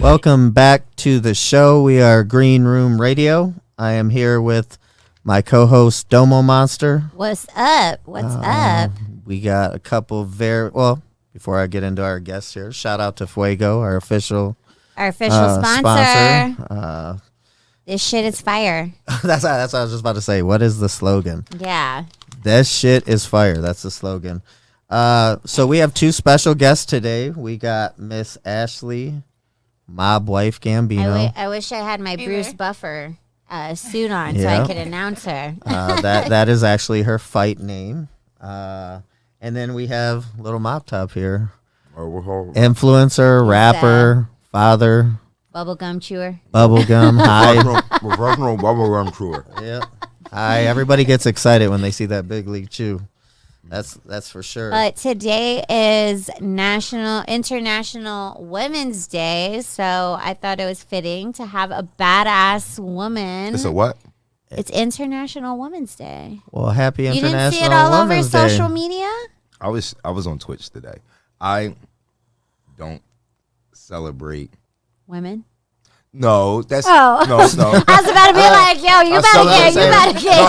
Welcome back to the show. We are Green Room Radio. I am here with my co-host Domo Monster. What's up? What's up? We got a couple before I get into our guests here, shout out to Fuego, our official sponsor. This shit is fire. That's what I was just about to say. What is the slogan? Yeah. This shit is fire. That's the slogan. So we have two special guests today. We got Miss Ashlee, MobWife Gambino. I wish I had my Bruce Buffer suit on so I could announce her. That is actually her fight name. And then we have Little Mop Top here. Influencer, rapper, father. Bubblegum chewer. Bubblegum, hi. Professional bubblegum chewer. Yep. Hi. Everybody gets excited when they see that big league chew. That's for sure. But today is International Women's Day, so I thought it was fitting to have a badass woman. It's a what? It's International Women's Day. Well, happy International You didn't see it all Women's over Day. social media? I was on Twitch today. I don't celebrate Women? No, that's no. I was about to be like, yo, you better get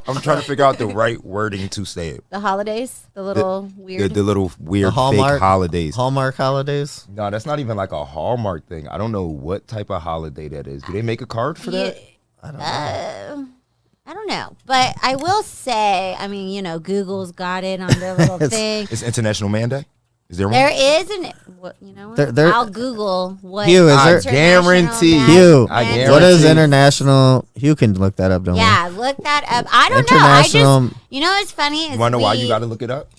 I'm trying to figure out the right wording to say it. The holidays, the little weird fake holidays. Hallmark holidays? No, that's not even like a Hallmark thing. I don't know what type of holiday that is. Do they make a card for that? I don't know. I don't know, but I will say, I mean, Google's got it on their little thing. It's International Man Day. Is there one? There is you know what? I'll Google what. Hugh, is there? I guarantee. Hugh, I guarantee. what is international? Hugh can look that up, don't we? Yeah, look that up. I don't know. I just, it's funny. You want to know why you got to look it up?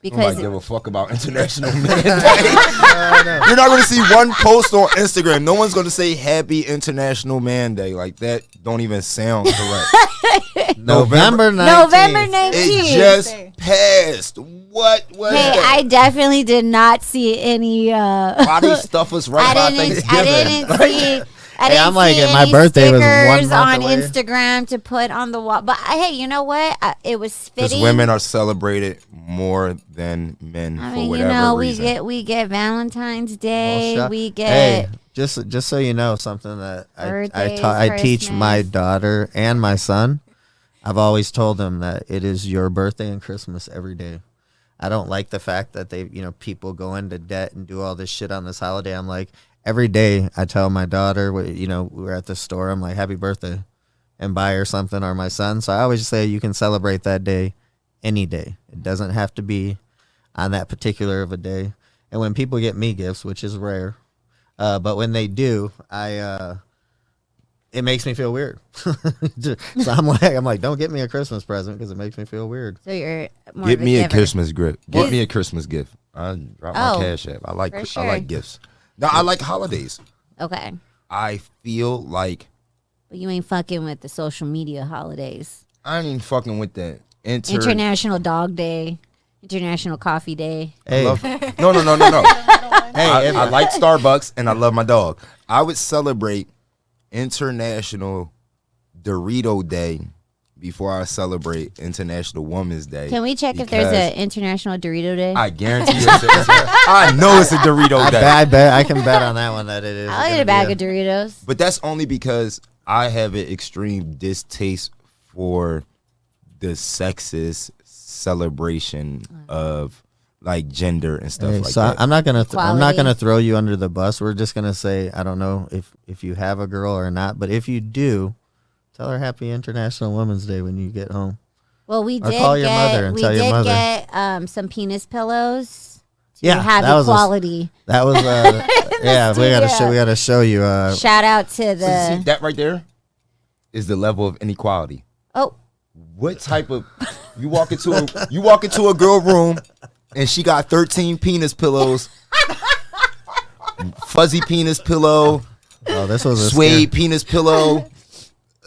Because I give a fuck about International Man Day. You're not going to see one post on Instagram. No one's going to say Happy International Man Day. Like, that don't even sound correct. November 19th. It just passed. What? Hey, I definitely did not see any. Why they stuff us right about Thanksgiving? I didn't see. I'm like, see my birthday was 1 month on away. Instagram to put on the wall. But hey, you know what? It was fitting. Because women are celebrated more than men for whatever reason. we get Valentine's Day. Well, we get. Hey, just so you know, something that I teach my daughter and my son. I've always told them that it is your birthday and Christmas every day. I don't like the fact that people go into debt and do all this shit on this holiday. I'm like, every day I tell my daughter, we're at the store, I'm like, happy birthday, and buy her something, or my son. So I always say you can celebrate that day any day. It doesn't have to be on that particular of a day. And when people get me gifts, which is rare, but when they do, it makes me feel weird. So I'm like, don't get me a Christmas present because it makes me feel weird. So you're more Get of a me a giver. Christmas gift. Get me a Christmas gift. I drop my cash app. I like gifts. No, I like holidays. Okay. I feel like But you ain't fucking with the social media holidays. I ain't fucking with that. International Dog Day. International Coffee Day. Hey, No. hey, I like Starbucks and I love my dog. I would celebrate International Dorito Day before I celebrate International Women's Day. Can we check if there's an International Dorito Day? I guarantee you I know it's a Dorito Day. I bet I can bet on that one that it is. I'll eat a bag of Doritos. But that's only because I have an extreme distaste for the sexist celebration of like gender and stuff like that. I'm not gonna throw you under the bus. We're just gonna say, I don't know if you have a girl or not, but if you do, tell her Happy International Women's Day when you get home. Well, we Or did call your mother and tell your mother. get some penis pillows to Yeah, have that was equality. That was yeah. We gotta show you. Shout out to the See, that right there is the level of inequality. oh. What type of you walk into a girl room and she got 13 penis pillows, fuzzy penis pillow, this was a suede penis pillow,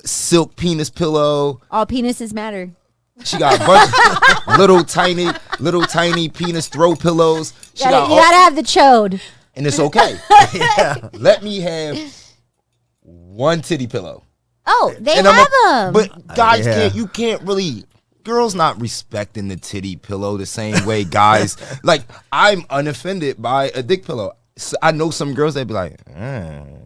silk penis pillow. All penises matter. She got a bunch of little tiny penis throw pillows. You gotta have the chode. And it's okay. Let me have one titty pillow. Oh, they And have them. But guys can't really. Girls not respecting the titty pillow the same way guys. Like, I'm unoffended by a dick pillow. I know some girls that be like,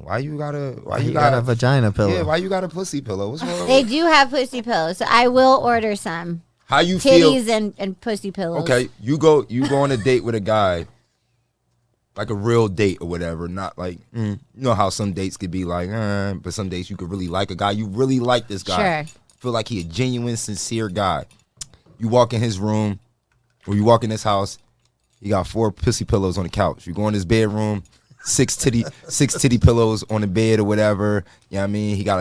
why you got a vagina pillow? Yeah, why you got a pussy pillow? What's wrong? They do have pussy pillows, so I will order some. How you feel? Titties and pussy pillows. Okay, you go on a date with a guy, like a real date or whatever. Not like you know how some dates could be like, but some dates you could really like a guy. You really like this guy. Sure. Feel like he a genuine, sincere guy. You walk in his room, or you walk in his house. He got 4 pussy pillows on the couch. You go in his bedroom, 6 titty pillows on the bed or whatever. You know what I mean? He got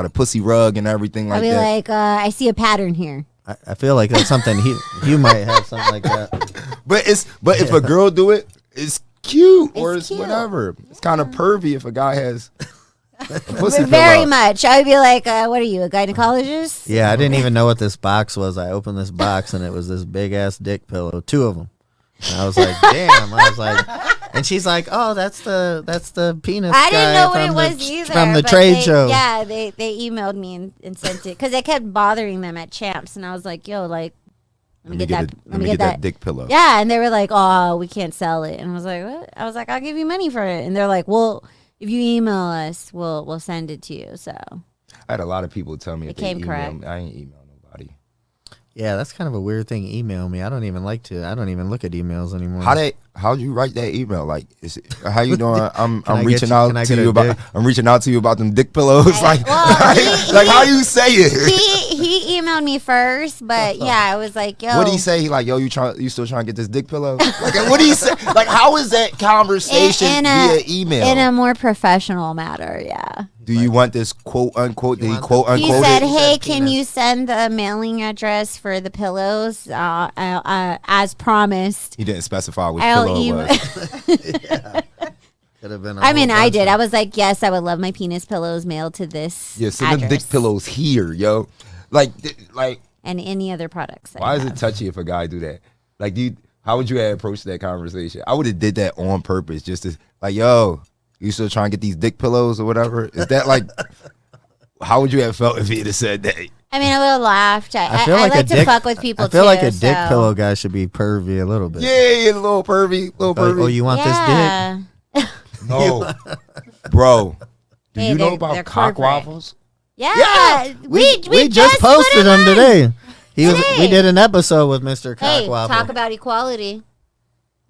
a pussy rug and everything like that. I'll be like, I see a pattern here. I feel like that's something you might have something like that. But if a girl do it, it's cute or it's cute. whatever. It's kind of pervy if a guy has a pussy Very pillow. much. I would be like, what are you, a gynecologist? Yeah, I didn't even know what this box was. I opened this box and it was this big ass dick pillow, 2 of them. And I was like, damn. I was like, and she's like, oh, that's the penis. I didn't know what guy it from was either. from the but trade show. Yeah, they emailed me and sent it because it kept bothering them at Champs, and I was like, yo, like, let me get that dick pillow. Yeah, and they were like, oh, we can't sell it, and I was like, what? I was like, I'll give you money for it, and they're like, well, if you email us, we'll send it to you. So I had a lot of people tell me It if they came email correct. me, I ain't email nobody. Yeah, that's kind of a weird thing. Email me. I don't even look at emails anymore. How'd you write that email? Like, how you doing? I'm I reaching get you- out can I to get you a about. dick? I'm reaching out to you about them dick pillows. Like, Well, like how you say it? he emailed me first, but yeah, I was like, yo, What did he say? He like, yo, you still trying to get this dick pillow? Like, what do you say? Like, how is that conversation via email? in a more professional matter, yeah. Do you want this quote unquote? Did he quote He unquote said, it? "Hey, said can penis. you send the mailing address for the pillows as promised?" He didn't specify which I'll pillow it email. was. Could have been. I mean, I did. I was like, "Yes, I would love my penis pillows mailed to this Yeah, send them address dick pillows here, yo. Like, and any other products." why is it touchy if a guy do that? Like, how would you have approached that conversation? I would have did that on purpose, just to like, yo, you still trying to get these dick pillows or whatever? Is that like, how would you have felt if he'd have said that? I mean, I would have laughed. I like like a to dick- fuck with people. I feel too, like a dick so. pillow guy should be pervy a little bit. Yeah, a little pervy, Like, oh, you want this Yeah. No, bro. Do Hey, you know they're about cock corporate. waffles? Yeah, We just put posted him today. We Today. did an episode with Mr. Hey, Cockwaffle. talk about equality.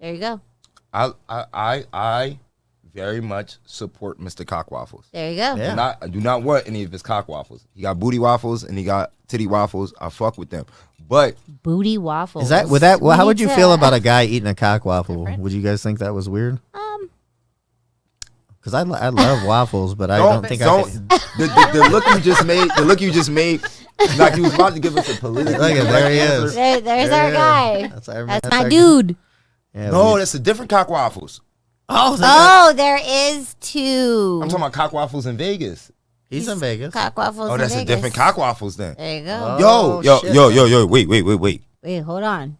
There you go. I very much support Mr. Cock Waffles. There you go. Yeah. I do not want any of his cock waffles. He got booty waffles and he got titty waffles. I fuck with them. But Booty waffles. Is that We how would need you to- feel about a guy eating a cock waffle? Would you guys think that was weird? Because I love waffles, but I don't think I could. the look you just made, like you was about to give us a political. Look at there he is. There's There our he is. guy. That's My our- dude. Yeah, No, that's a different cock waffles. Oh, there is two. I'm talking about cock waffles in Vegas. he's in Vegas. Cock waffles. Oh, in that's a Vegas. different cock waffles then. There you go. Oh, shit. Yo, wait. Wait, hold on.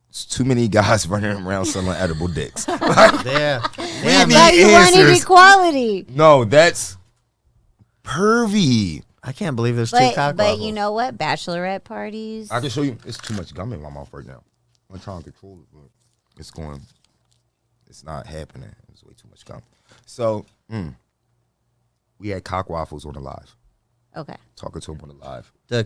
It's too many guys running around selling edible dicks. Yeah. We need Now you wanted answers. equality. No, that's pervy. I can't believe there's two cock But waffles. you know what? Bachelorette parties. I can show you. It's too much gum in my mouth right now. I'm trying to control it, but it's going. It's not happening. It's way too much gum. So, we had cock waffles on the live. Okay. Talking to him on the live. The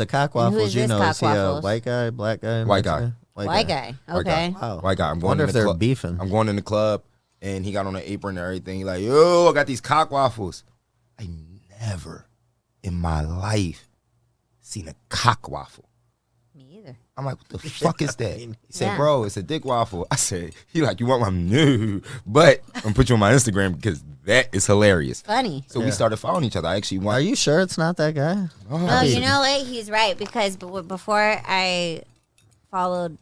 cock And who waffles, is you this know, cock is he a waffles? white guy, black guy? White guy. White guy. White guy. Okay. Wow. White guy. I'm going Wonder in if the they're club. beefing. I'm going in the club, and he got on an apron and everything. He like, yo, I got these cock waffles. I never in my life seen a cock waffle. Me either. I'm like, what the fuck is that? He said, Yeah. bro, it's a dick waffle. I said, he like, you want my new? But I'm gonna put you on my Instagram because that is hilarious. Funny. So we started following each other. I actually Are went. you sure it's not that guy? Oh, you know what? He's right because before I followed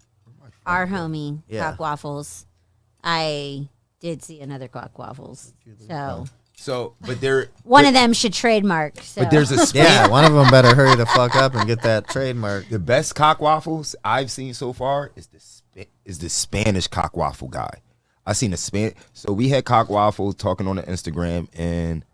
our homie Yeah. Cock Waffles, I did see another Cock Waffles. So But there, one of them should trademark. So. but there's a Yeah, one of them better hurry the fuck up and get that trademark. the best cock waffles I've seen so far is the Spanish cock waffle guy. I seen So we had cock waffles talking on the Instagram, and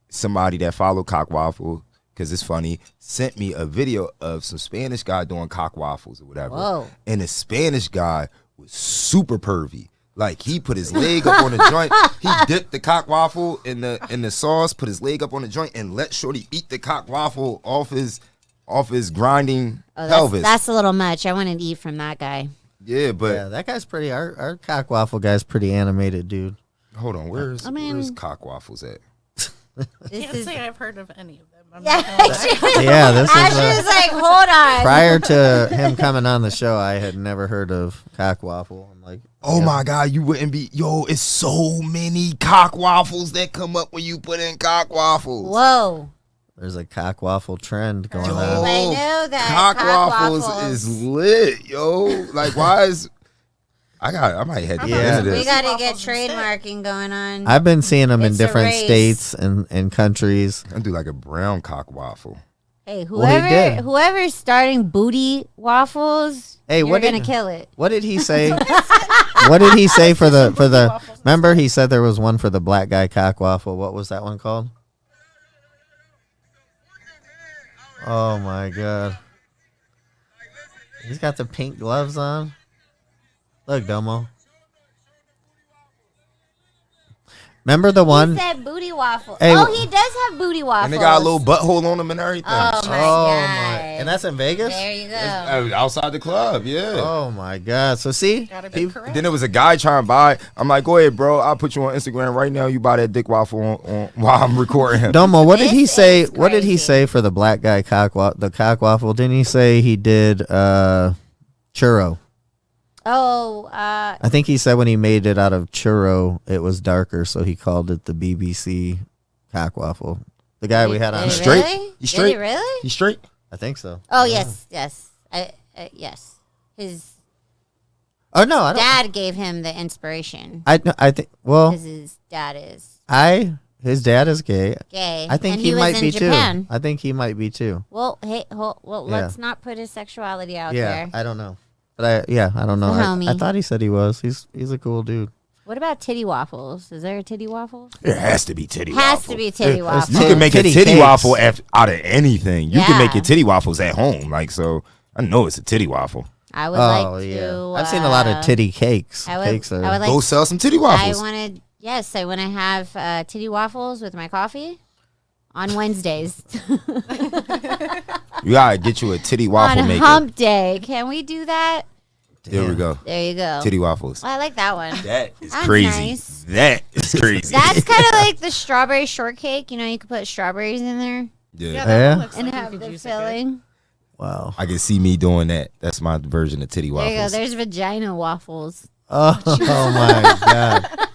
somebody that followed cock waffle, because it's funny, sent me a video of some Spanish guy doing cock waffles or whatever. Whoa. And the Spanish guy was super pervy. Like he put his leg up on the joint. He dipped the cock waffle in the sauce, put his leg up on the joint, and let Shorty eat the cock waffle off his grinding pelvis. That's a little much. I want to eat from that guy. Yeah, but yeah, that guy's pretty. Our cock waffle guy's pretty animated, dude. hold on, where's cock waffles at? Can't say I've heard of any of them. Yeah, this Ashley was like, hold on. Prior to him coming on the show, I had never heard of cock waffle. I'm like, oh my God, you wouldn't be. Yo, it's so many cock waffles that come up when you put in cock waffles. Whoa. There's a cock waffle trend going on. I know that cock waffles is lit, yo. Like, why is I might head into this. We got to get trademarking going on. I've been seeing them in It's a different race. states and countries. I do like a brown cock waffle. Hey, Well, he did. whoever's starting booty waffles, you're gonna kill it. What did he say? What did he say for the? Remember, he said there was one for the black guy cock waffle. What was that one called? Oh my God! He's got the pink gloves on. Look, Domo. Remember the one? He said booty waffle. Hey, he does have booty waffles. And they got a little butthole on them and everything. Oh my God! And that's in Vegas. There you go. Outside the club, yeah. Oh my God! So see, Gotta be correct. Then there was a guy trying to buy. I'm like, go ahead, bro. I'll put you on Instagram right now. You buy that dick waffle on while I'm recording him. Domo, what did he This say? is What did he crazy. say for the black guy the cock waffle? Didn't he say he did churro? Oh, I think he said when he made it out of churro, it was darker, so he called it the BBC cock waffle. The guy we had on. Did he straight? Really? You straight? Did he really? You straight? I think so. Oh yes. Yes. His Oh no, I don't. dad gave him the inspiration I think. Well, because his dad is his dad is gay. gay. I think and he was might in be Japan. too. I think he might be too. Well, let's not put his sexuality out Yeah, there. I don't know. But I don't know. The I homie. thought he said he was. He's a cool dude. What about titty waffles? Is there a titty waffle? There has to be titty Has waffle. to be titty waffle. You can make a Titty titty cakes. waffle out of anything. You can make Yeah. your titty waffles at home. Like, so I know it's a titty waffle. I would Oh like yeah, to. I've seen a lot of titty cakes. I would Cakes like. Go sell some titty waffles. I want to have titty waffles with my coffee on Wednesdays. You gotta get you a titty waffle on maker. hump day. Can we do that? There we go. There you go. Titty waffles. I like that one. That is That's crazy. nice. That is crazy. That's kind of like the strawberry shortcake. You know, you could put strawberries in there yeah. that Yeah? one looks and like you have could the use it good. filling. Wow. I can see me doing that. That's my version of titty There waffles. you go. There's vagina waffles. Oh my God.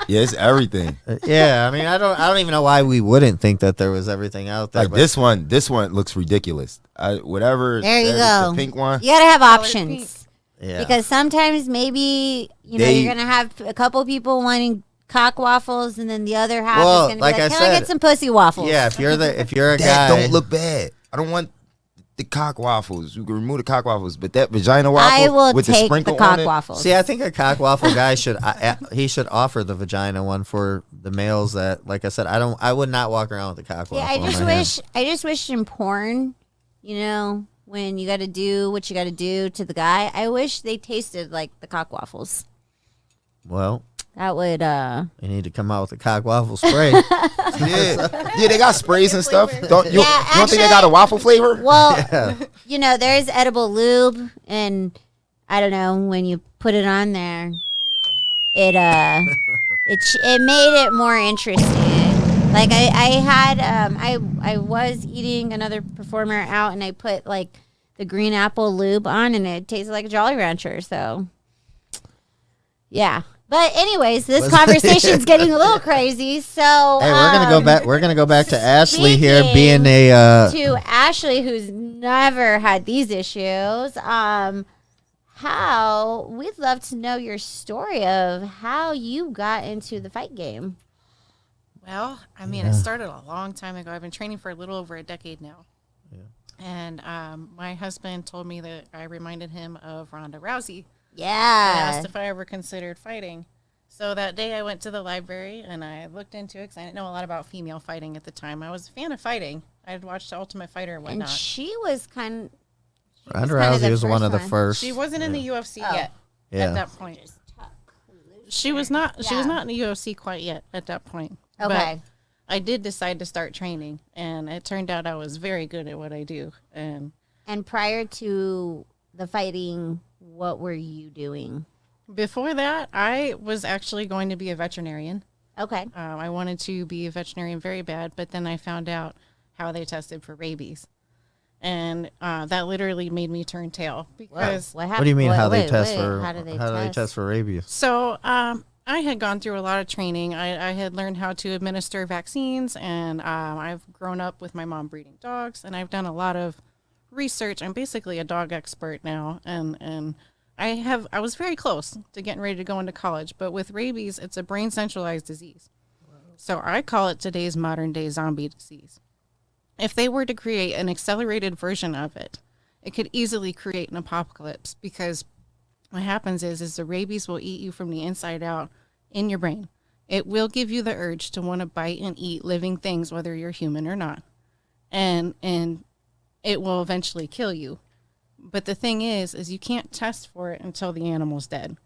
Yeah, it's everything. Yeah, I mean, I don't even know why we wouldn't think that there was everything out there. Like but this one looks ridiculous. Whatever. There you that is, go. The pink one. You gotta have Colored options yeah. because sometimes maybe you're gonna have a couple people wanting cock waffles, and then the other half Well, is gonna like be like, I "Can I said- get some pussy waffles?" Yeah, if you're a That guy, don't look bad. I don't want the cock waffles. You can remove the cock waffles, but that vagina waffle I will with the take sprinkle the cock on it. waffles. See, I think a cock waffle guy should offer the vagina one for the males that, like I said, I would not walk around with a cock waffle. Yeah, in my hand. I just wish in porn, you know, when you got to do what you got to do to the guy, I wish they tasted like the cock waffles. Well, That would you need to come out with a cock waffle spray. Yeah, they got sprays and stuff. Don't you? Yeah, you don't think they actually- got a waffle flavor? well, you know, there's edible lube, and I don't know, when you put it on there, it made it more interesting. Like I was eating another performer out, and I put like the green apple lube on, and it tasted like a Jolly Rancher. So, yeah. But anyways, this conversation's getting a little crazy. So Hey, we're gonna go back. We're gonna go back to Ashlee here, being a. to Ashlee, who's never had these issues. How we'd love to know your story of how you got into the fight game. Well, I mean, it started a long time ago. I've been training for a little over a decade now. Yeah. And my husband told me that I reminded him of Ronda Rousey. And asked Yeah. if I ever considered fighting. So that day I went to the library and I looked into it because I didn't know a lot about female fighting at the time. I was a fan of fighting. I had watched The Ultimate Fighter and And whatnot. she was kind Ronda kind of Rousey the was one of the first one. first. She wasn't in the UFC yet Yeah. at that point. She was not in the UFC quite yet at that point. Okay. But I did decide to start training, and it turned out I was very good at what I do. And prior to the fighting, what were you doing? before that, I was actually going to be a veterinarian. Okay. I wanted to be a veterinarian very bad, but then I found out how they tested for rabies. And that literally made me turn tail because What happened? What do you mean How do they they test for rabies? So I had gone through a lot of training. I had learned how to administer vaccines, and I've grown up with my mom breeding dogs, and I've done a lot of research. I'm basically a dog expert now, and I was very close to getting ready to go into college. But with rabies, it's a brain centralized disease. So I call it today's modern day zombie disease. If they were to create an accelerated version of it, it could easily create an apocalypse, because what happens is the rabies will eat you from the inside out in your brain. It will give you the urge to want to bite and eat living things, whether you're human or not. And it will eventually kill you. But the thing is you can't test for it until the animal's dead.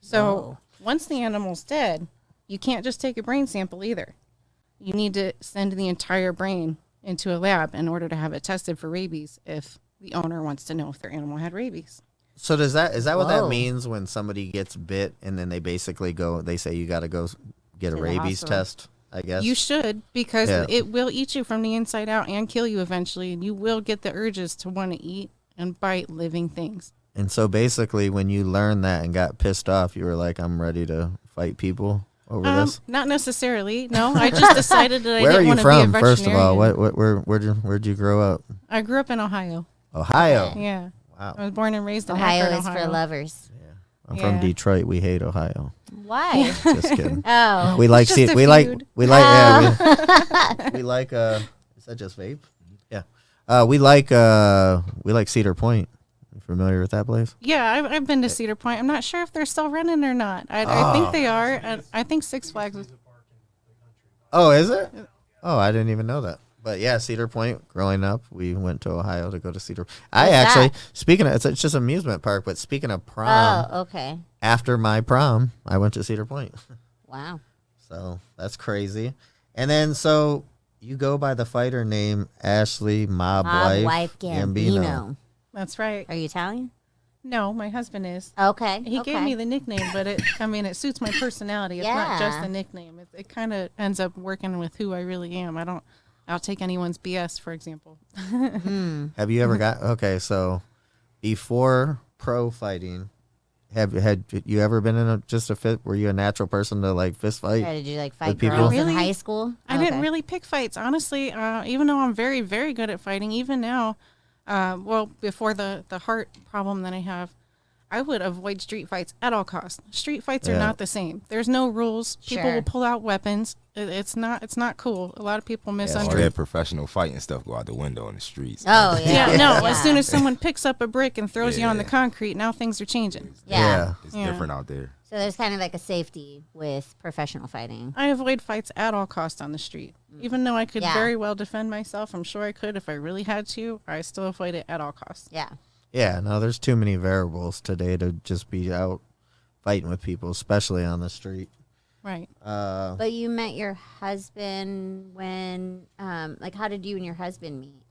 So once the animal's dead, you can't just take a brain sample either. You need to send the entire brain into a lab in order to have it tested for rabies if the owner wants to know if their animal had rabies. So is that what that means when somebody gets bit and then they basically they say you got to go get a rabies test, I guess? You should, because it will eat you from the inside out and kill you eventually, and you will get the urges to want to eat and bite living things. And so basically when you learned that and got pissed off, you were like, I'm ready to fight people over this? Not necessarily. No, I just decided that I didn't want to be a Where are you from, veterinarian. first of all? Where'd you grow up? I grew up in Ohio. Ohio? Yeah. Wow. I was born and raised in Ohio Akron, is Ohio. for lovers. I'm from Detroit. We hate Ohio. Why? Just kidding. Oh. We like It's just a we like feud. we like yeah, we like is that just vape? Yeah. We like Cedar Point. You familiar with that place? Yeah, I've been to Cedar Point. I'm not sure if they're still running or not. I think they are. And I think Six Flags is. Oh, is it? Oh, I didn't even know that. But yeah, Cedar Point. Growing up, we went to Ohio to go to Cedar. Speaking of, it's just an amusement park. But speaking of prom, Oh, okay. after my prom, I went to Cedar Point. Wow. So that's crazy. And then so you go by the fighter name Ashlee MobWife Gambino. That's right. Are you Italian? No, my husband is. Okay. He gave me the nickname, but it suits my personality. It's not just a nickname. It kind of ends up working with who I really am. I'll take anyone's BS, for example. Have you ever so before pro fighting, had you ever been in a fit? Were you a natural person to like fist fight? Yeah, did you like fight people? girls Really? in high school? I didn't really pick fights, honestly, even though I'm very, very good at fighting, even now. Before the heart problem that I have, I would avoid street fights at all costs. Street fights are not the same. There's no rules. People will pull out weapons. It's not cool. A lot of people All misunderstand. that professional fighting stuff go out the window in the streets. Oh, yeah. Yeah, no. Yeah. As soon as someone picks up a brick and throws you on the concrete, now things are changing. Yeah. It's different out there. So there's kind of like a safety with professional fighting. I avoid fights at all costs on the street. Even though I could very well defend myself, I'm sure I could if I really had to, I still avoid it at all costs. Yeah. Yeah, no, there's too many variables today to just be out fighting with people, especially on the street. Right. But you met your husband when, how did you and your husband meet?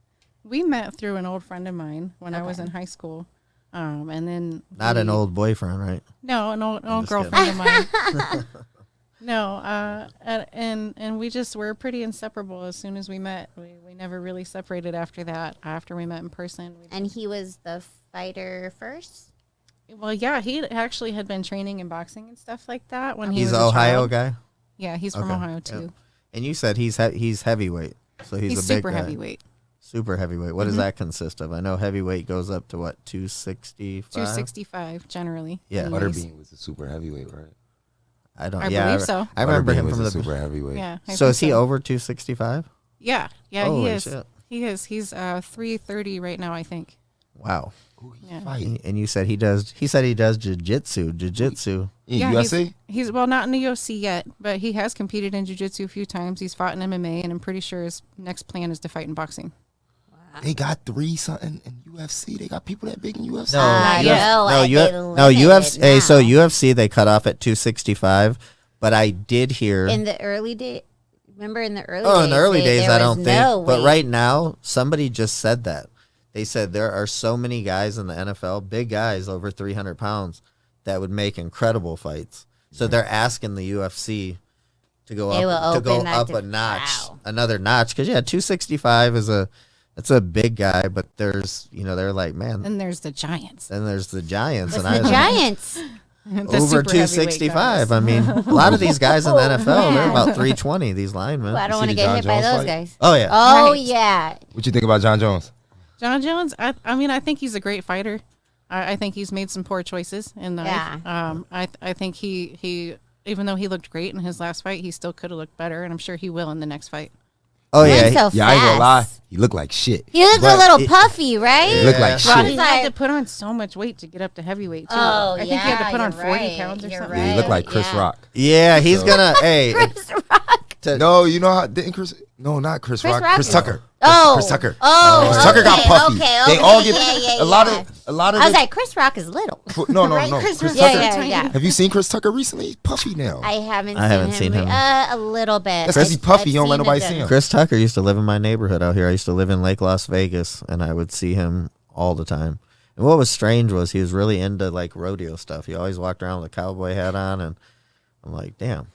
We met through an old friend of mine when I was in high school. And then Not an old boyfriend, right? No, an old girlfriend of mine. No, and we just were pretty inseparable as soon as we met. We never really separated after that. After we met in person, And he was the fighter first? well, yeah, he actually had been training in boxing and stuff like that when he He's was an a Ohio child. guy? Yeah, he's from Okay, Ohio too. yeah. And you said he's heavyweight, so he's a big super guy. heavyweight. Super heavyweight. What does that consist of? I know heavyweight goes up to what, 265? 265 generally. Yeah. anyways. Butterbean was a super heavyweight, right? I don't. I yeah, believe so. I remember Butterbean him was from a the super heavyweight. Yeah. I So think is he over 265? Yeah, Holy he is. shit. He is. He's 330 right now, I think. Wow. Yeah. Fight. And you said he does. He said he does jiu-jitsu. Yeah, UFC? He's well, not in the UFC yet, but he has competed in jiu-jitsu a few times. He's fought in MMA, and I'm pretty sure his next plan is to fight in boxing. They got 3 something in UFC. They got people that big in UFC. UFC. Hey, so UFC they cut off at 265, but I did hear in the early day. Remember in the early days? Oh, in the early days, I don't think. No but right now, somebody just said that. They said there are so many guys in the NFL, big guys over 300 pounds, that would make incredible fights. So they're asking the UFC to go up a notch, another notch. Because 265 is that's a big guy, but there's they're like, man. And there's the Giants. And there's the Giants. What's the Giants? Over 265. I mean, a lot of these guys in the NFL, they're about 320. These linemen. Well, I don't want to get hit by those guys. Oh yeah. Oh yeah. What you think about John Jones? John Jones, I mean, I think he's a great fighter. I think he's made some poor choices in life. Yeah. I think he even though he looked great in his last fight, he still could have looked better, and I'm sure he will in the next fight. Oh yeah. Yeah, I ain't gonna lie. He looked like shit. He looked a little puffy, right? He looked like shit. He had to put on so much weight to get up to heavyweight too. I think he had to put on 40 pounds or something. Right. Yeah, he looked like Chris Rock. Yeah, he's gonna. Chris Rock. No, you know how didn't Chris? No, not Chris Rock. Chris Tucker. Oh, Chris Tucker. Oh, Chris Tucker got puffy. Okay, They all get a lot of. I was like, Chris Rock is little. No. Chris Chris Rock. Tucker. Yeah. Have you seen Chris Tucker recently? He's puffy now. I haven't seen him. A little bit. That's because he's puffy. He don't let nobody see him. Chris Tucker used to live in my neighborhood out here. I used to live in Lake Las Vegas, and I would see him all the time. And what was strange was he was really into like rodeo stuff. He always walked around with a cowboy hat on, and I'm like, damn.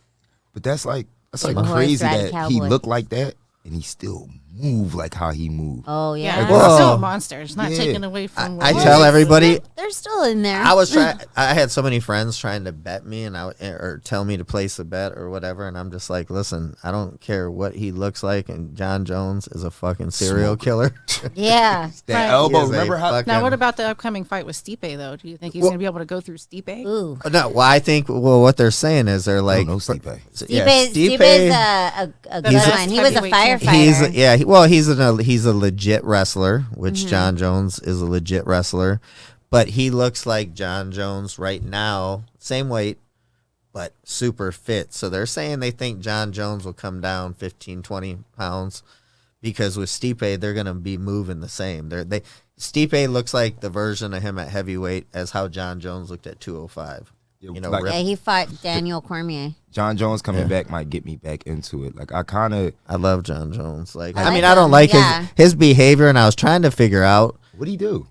But that's like Horse crazy ride that cowboy. he looked like that and he still moved like how he moved. Oh yeah. Yeah, Whoa. he's still a monster. It's not taken away from. I tell everybody. They're still in there. I was trying. I had so many friends trying to bet me or tell me to place a bet or whatever, and I'm just like, listen, I don't care what he looks like, and John Jones is a fucking serial killer. Yeah. That elbow. Remember how? Now, what about the upcoming fight with Stipe though? Do you think he's going to be able to go through Stipe? Ooh. No, well, I think what they're saying is they're like, no Stipe. Stipe's a good one. He was a firefighter. He's a legit wrestler, which John Jones is a legit wrestler, but he looks like John Jones right now, same weight, but super fit. So they're saying they think John Jones will come down 15, 20 pounds because with Stipe, they're going to be moving the same. Stipe looks like the version of him at heavyweight as how John Jones looked at 205. He fought Daniel Cormier. John Jones coming back might get me back into it. Like I love John Jones. Like I mean, I don't like his behavior, and I was trying to figure out what'd he do.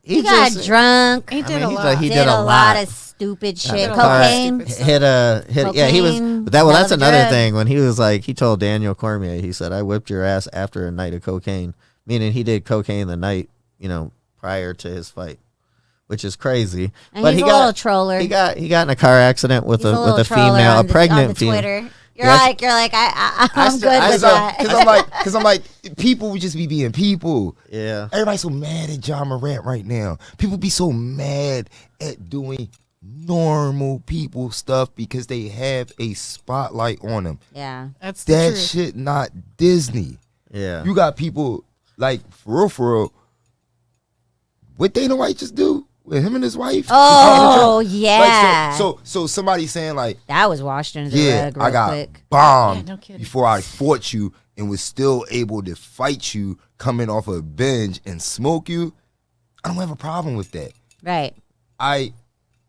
He got drunk. He did a lot. He did a lot of stupid shit. Cocaine. Yeah, he was. That's another thing. When he was like, he told Daniel Cormier, he said, "I whipped your ass after a night of cocaine," meaning he did cocaine the night, prior to his fight. Which is crazy, and but he's a little troller. He got in a car accident with a female, a pregnant female. Twitter. You're like I'm good with that. Because I'm like, people would just be being people. Yeah. Everybody's so mad at John Morant right now. People be so mad at doing normal people stuff because they have a spotlight on them. Yeah. That's that shit not Disney. Yeah. You got people like for real. What Dana White just do with him and his wife? Oh yeah. Like, so somebody saying like that was washed under the rug real I got quick. bombed before I fought you and was still able to fight you coming off a bench and smoke you. I don't have a problem with that. Right. I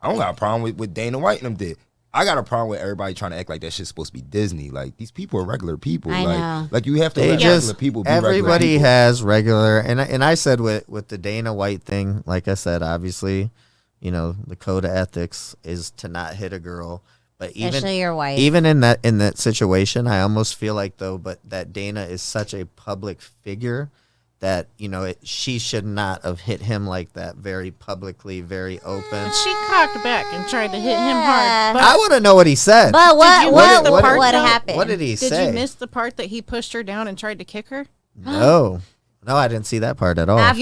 don't got a problem with what Dana White and them did. I got a problem with everybody trying to act like that shit's supposed to be Disney. Like these people are regular people. I know. Like you have to let regular people be everybody regular people. has regular, and I said with the Dana White thing, like I said, obviously, the code of ethics is to not hit a girl. But especially your wife. Even in that situation, I almost feel like that Dana is such a public figure that she should not have hit him like that, very publicly, very open. But she cocked back and tried to hit him hard. But I want to know what he said. But what happened? What did he say? Did you miss the part that he pushed her down and tried to kick her? No, I didn't see that part at all. Like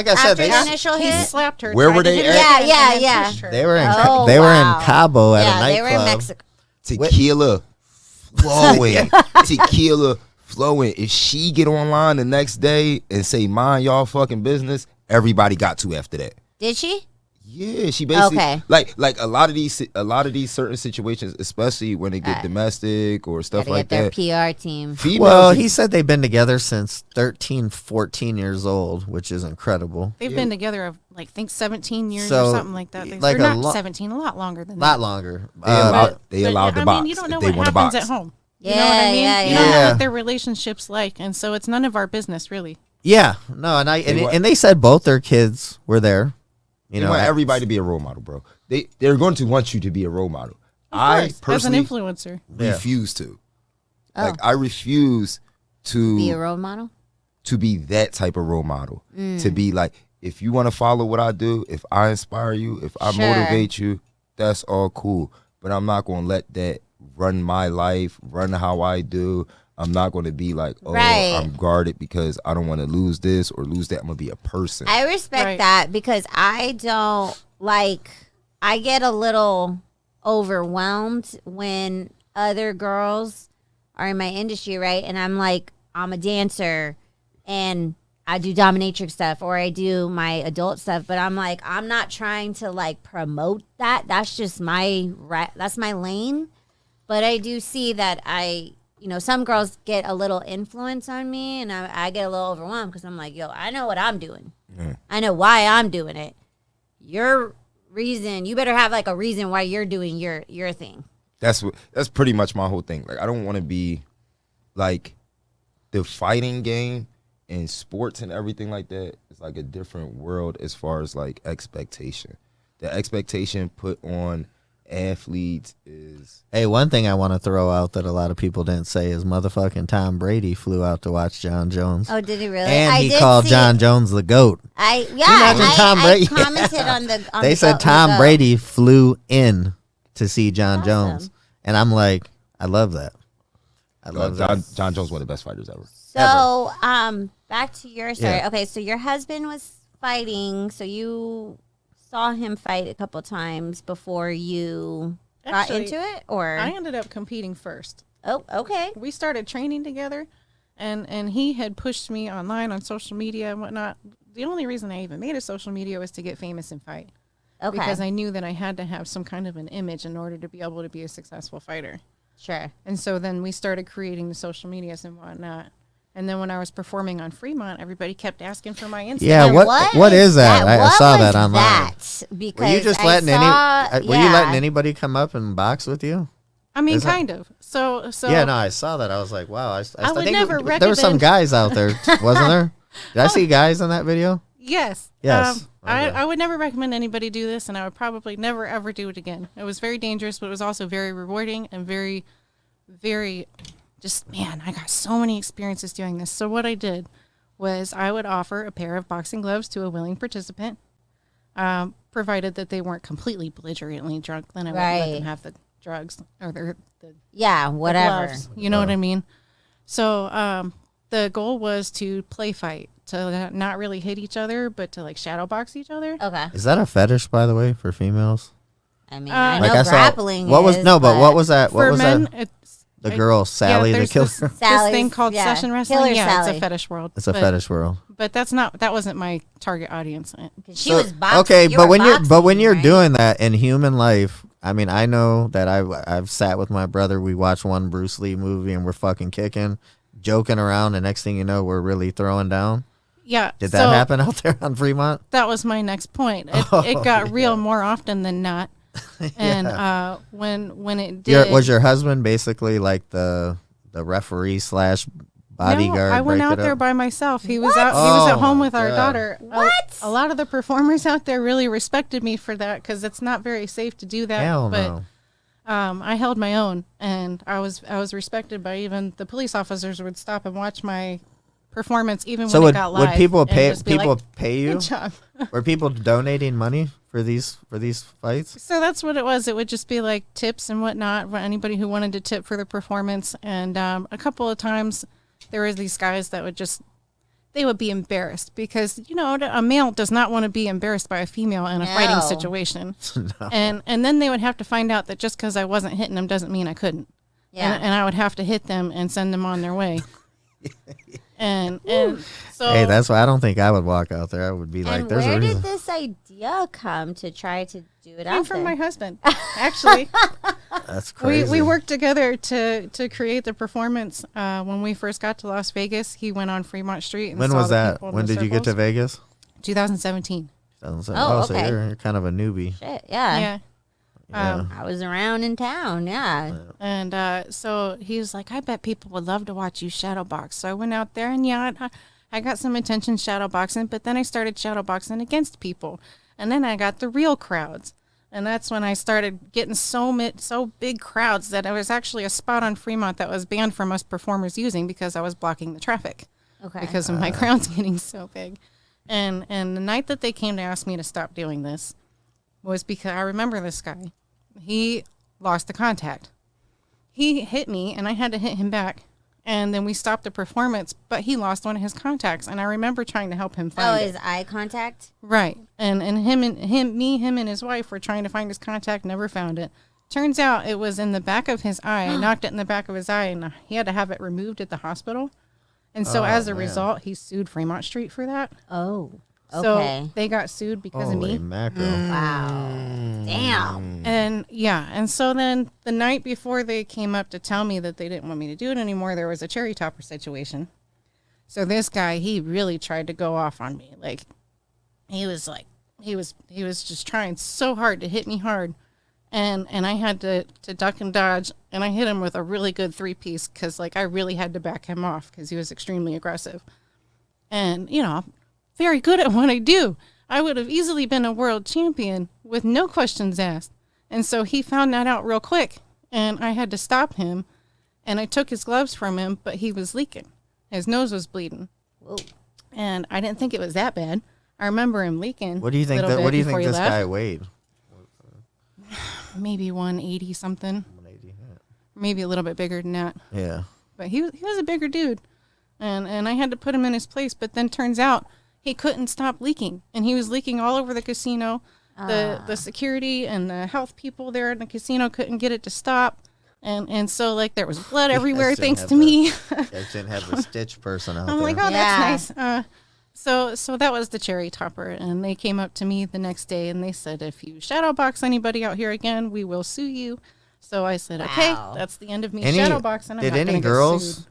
I said, the initial he hit, slapped her. Where were they at? Yeah. They were in Cabo at a nightclub. They were in Mexico. Tequila flowing. Tequila flowing. If she get online the next day and say mind y'all fucking business, everybody got to after that. Did she? Yeah, she basically like a lot of these certain situations, especially when they get domestic or stuff like that. Their PR team. Well, he said they've been together since 13, 14 years old, which is incredible. They've been together, like, I think 17 years or something like that. They're not 17, a lot longer than that. A lot longer. They allowed the box. I mean, you don't know what happens at home. Yeah, you know what I mean? yeah, You don't know what their relationship's like, and so it's none of our business, really. Yeah, no, and they said both their kids were there. You know, want everybody to be a role model, bro. They're going to want you to be a role model. I personally, as an influencer, refuse to. Like, I refuse to be a role model. To be that type of role model. To be like, if you want to follow what I do, if I inspire you, if I motivate you, that's all cool. But I'm not going to let that run my life, run how I do. I'm not going to be like, I'm guarded because I don't want to lose this or lose that. I'm going to be a person. I respect that because I don't I get a little overwhelmed when other girls are in my industry, right? And I'm like, I'm a dancer and I do dominatrix stuff or I do my adult stuff, but I'm like, I'm not trying to like promote that. That's just that's my lane. But I do see that some girls get a little influence on me, and I get a little overwhelmed because I'm like, yo, I know what I'm doing. I know why I'm doing it. Your reason, you better have like a reason why you're doing your thing. That's pretty much my whole thing. Like, I don't want to be like the fighting game and sports and everything like that. It's like a different world as far as like expectation. The expectation put on athletes is... Hey, one thing I want to throw out that a lot of people didn't say is motherfucking Tom Brady flew out to watch John Jones. Oh, did he really? And he called John Jones the GOAT. I commented on the they said Tom Brady flew in to see John Jones. And I'm like, I love that. I love that. John Jones, one of the best fighters ever. So, back to your story. Yeah. Okay, so your husband was fighting, so you saw him fight a couple times before you got into it, or I ended up competing first. Oh, okay. We started training together, and he had pushed me online on social media and whatnot. The only reason I even made a social media was to get famous and fight. Okay. Because I knew that I had to have some kind of an image in order to be able to be a successful fighter. Sure. And so then we started creating the social medias and whatnot. And then when I was performing on Fremont, everybody kept asking for my Instagram. Yeah, what is that? I saw that online. Because were you just letting letting anybody come up and box with you? I mean, kind of. So yeah, no, I saw that. I was like, wow. I would never recommend. There were some guys out there, wasn't there? Did I see guys in that video? Yes. Yes. Okay. I would never recommend anybody do this, and I would probably never ever do it again. It was very dangerous, but it was also very rewarding and very, very. Just, man, I got so many experiences doing this. So what I did was I would offer a pair of boxing gloves to a willing participant, provided that they weren't completely belligerently drunk. Then I would let them have the drugs or whatever. The gloves, you know what I mean? So the goal was to play fight, to not really hit each other, but to like shadow box each other. Okay. Is that a fetish, by the way, for females? I mean, I know grappling what was that? What for was men, that? The girl, Sally, the killer. This thing called session wrestling. Killer Sally. It's a fetish world. It's a fetish world. But that wasn't my target audience. She was boxing. Okay, but when you're doing that in human life, I mean, I know that I've sat with my brother. We watched one Bruce Lee movie and we're fucking kicking, joking around, and next thing you know, we're really throwing down. Yeah. Did that happen out there on Fremont? That was my next point. It got real more often than not. And when it did, was your husband basically like the referee / bodyguard? No, I went out there by myself. He was out. He was at home with our daughter. What? A lot of the performers out there really respected me for that because it's not very safe to do that. Hell but no. I held my own, and I was respected by even the police officers would stop and watch my performance even when it got live. Would people pay you? Good job. Were people donating money for these fights? So that's what it was. It would just be like tips and whatnot for anybody who wanted to tip for the performance. And a couple of times there was these guys that they would be embarrassed because, a male does not want to be embarrassed by a female in a fighting situation. No. And then they would have to find out that just because I wasn't hitting them doesn't mean I couldn't. Yeah. And I would have to hit them and send them on their way. And so Hey, that's why I don't think I would walk out there. I would be like, "There's a where reason." did this idea come to try to do it came out from there? my husband. Actually, That's crazy. we worked together to create the performance. When we first got to Las Vegas, he went on Fremont Street. And When saw was the that? people in When the did you get to circles. Vegas? 2017. 2007. Oh, So okay. you're kind of a newbie. Shit, yeah. Yeah. Yeah. I was around in town, yeah. And so he was like, I bet people would love to watch you shadowbox. So I went out there and I got some attention shadowboxing, but then I started shadowboxing against people. And then I got the real crowds. And that's when I started getting so big crowds that there was actually a spot on Fremont that was banned from us performers using because I was blocking the traffic Okay. because of my crowds getting so big. And the night that they came to ask me to stop doing this was because I remember this guy. He lost the contact. He hit me, and I had to hit him back. And then we stopped the performance, but he lost one of his contacts. And I remember trying to help him find it. His eye contact? Right. And him and his wife were trying to find his contact, never found it. Turns out it was in the back of his eye. I knocked it in the back of his eye, and he had to have it removed at the hospital. And so as a result, he sued Fremont Street for that. Oh, okay. So they got sued because of Holy me. mackerel. Wow. Damn. And yeah, and so then the night before they came up to tell me that they didn't want me to do it anymore, there was a cherry topper situation. So this guy, he really tried to go off on me. Like he was just trying so hard to hit me hard. And I had to duck and dodge, and I hit him with a really good 3-piece because like I really had to back him off because he was extremely aggressive. And I'm very good at what I do. I would have easily been a world champion with no questions asked. And so he found that out real quick, and I had to stop him. And I took his gloves from him, but he was leaking. His nose was bleeding. Whoa. And I didn't think it was that bad. I remember him leaking. What do you think? What do you think this guy weighed? Maybe 180 something. 180. Yeah. Maybe a little bit bigger than that. Yeah. But he was a bigger dude. And I had to put him in his place. But then turns out he couldn't stop leaking. And he was leaking all over the casino. The security and the health people there in the casino couldn't get it to stop. And so, like, there was blood everywhere thanks to me. I didn't have the stitch person out I'm there. like, oh, that's nice. So that was the cherry topper. And they came up to me the next day and they said, if you shadow box anybody out here again, we will sue you. So I said, okay, that's the end of me shadow boxing. Did any girls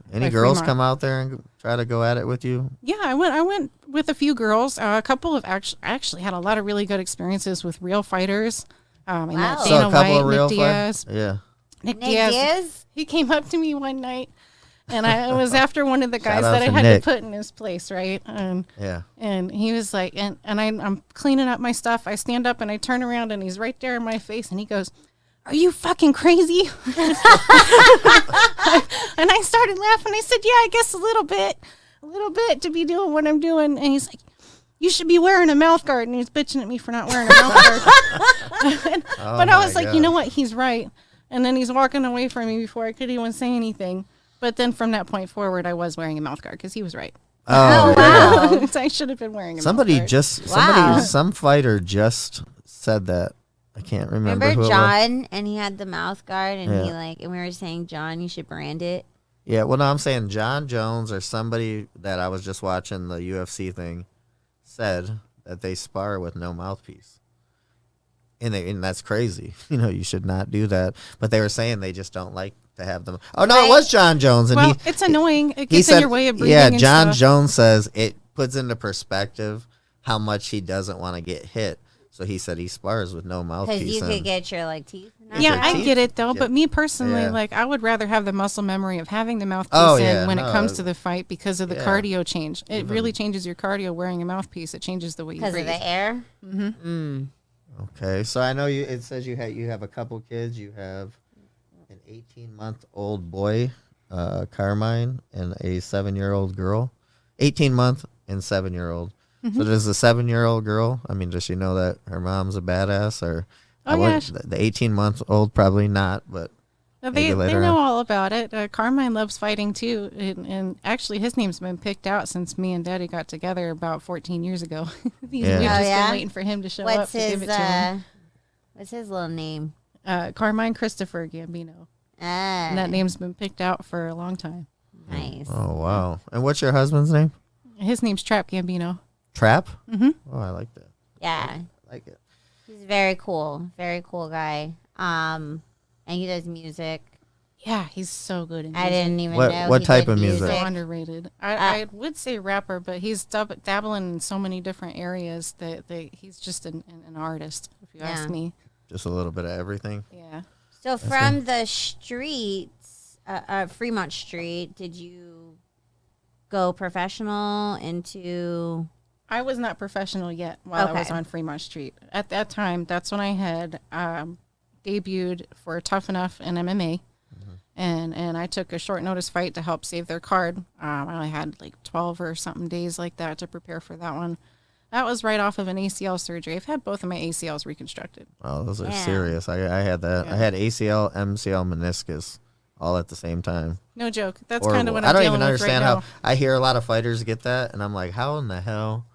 come out there and try to go at it with you? Yeah, I went with a few girls. A couple of actually had a lot of really good experiences with real fighters. I met So Dana a couple White, of real Nick Diaz. Yeah. Nick Diaz. He came up to me one night, and it was after one of the guys that I had Nick. to put in his place, right? Yeah. And he was like, and I'm cleaning up my stuff. I stand up and I turn around, and he's right there in my face, and he goes, "Are you fucking crazy?" And I started laughing. I said, "Yeah, I guess a little bit to be doing what I'm doing." And he's like, "You should be wearing a mouth guard." And he was bitching at me for not wearing a mouth guard. But I was like, God. you know what? He's right. And then he's walking away from me before I could even say anything. But then from that point forward, I was wearing a mouth guard because he was right. Oh, wow. So I should have been wearing a Somebody mouth guard. Wow. some fighter just said that. I can't remember who it was. John, and he had the mouth guard, and Yeah. and we were saying, John, you should brand it. Yeah, well, no, I'm saying John Jones or somebody that I was just watching the UFC thing said that they spar with no mouthpiece. And that's crazy. You should not do that. But they were saying they just don't like to have them. Oh, no, it was John Jones. And Well, it's annoying. It he gets said, in your way of breathing. yeah, and John stuff. Jones says it puts into perspective how much he doesn't want to get hit. So he said he spars with no mouthpiece. Because you and- could get your teeth. knocked Yeah, out. I get it though, Yeah. but me personally, Yeah. I would rather have the muscle memory of having the mouthpiece Oh, in yeah, when it no, comes to the fight because of the yeah. cardio change. It really changes your cardio wearing a mouthpiece. It changes the way you Because breathe. of the air. Okay, so I know it says you have a couple kids. You have an 18-month-old boy, Carmine, and a 7-year-old girl. 18-month and 7-year-old. So does the 7-year-old girl? I mean, does she know that her mom's a badass? Or Oh, yeah. the 18-month-old probably not, but They maybe later know on. all about it. Carmine loves fighting too, and actually his name's been picked out since me and Daddy got together about 14 years ago. We've Yeah. just yeah? been waiting for him to show up What's to give his it to him. what's his little name? Carmine Christopher Gambino. And that name's been picked out for a long time. Nice. Oh, wow. And what's your husband's name? His name's Trap Gambino. Trap? Mm-hmm. Oh, I like that. Yeah. I like it. He's very cool. Very cool guy. And he does music. Yeah, he's so good at music. I didn't even What- know what he type did of music? So underrated. I would say rapper, but he's dabbling in so many different areas that he's just an artist, if you ask me. Just a little bit of everything. Yeah. So from the streets, Fremont Street, did you go professional into... I was not professional yet while I was Okay. on Fremont Street. At that time, that's when I had debuted for Tough Enough in MMA. And I took a short notice fight to help save their card. I had like 12 or something days like that to prepare for that one. That was right off of an ACL surgery. I've had both of my ACLs reconstructed. Oh, those are Yeah. serious. I had that. Yeah. I had ACL, MCL, meniscus all at the same time. No joke. That's Horrible. kind of what I'm I don't dealing even with right understand now. how I hear a lot of fighters get that, and I'm like, how in the hell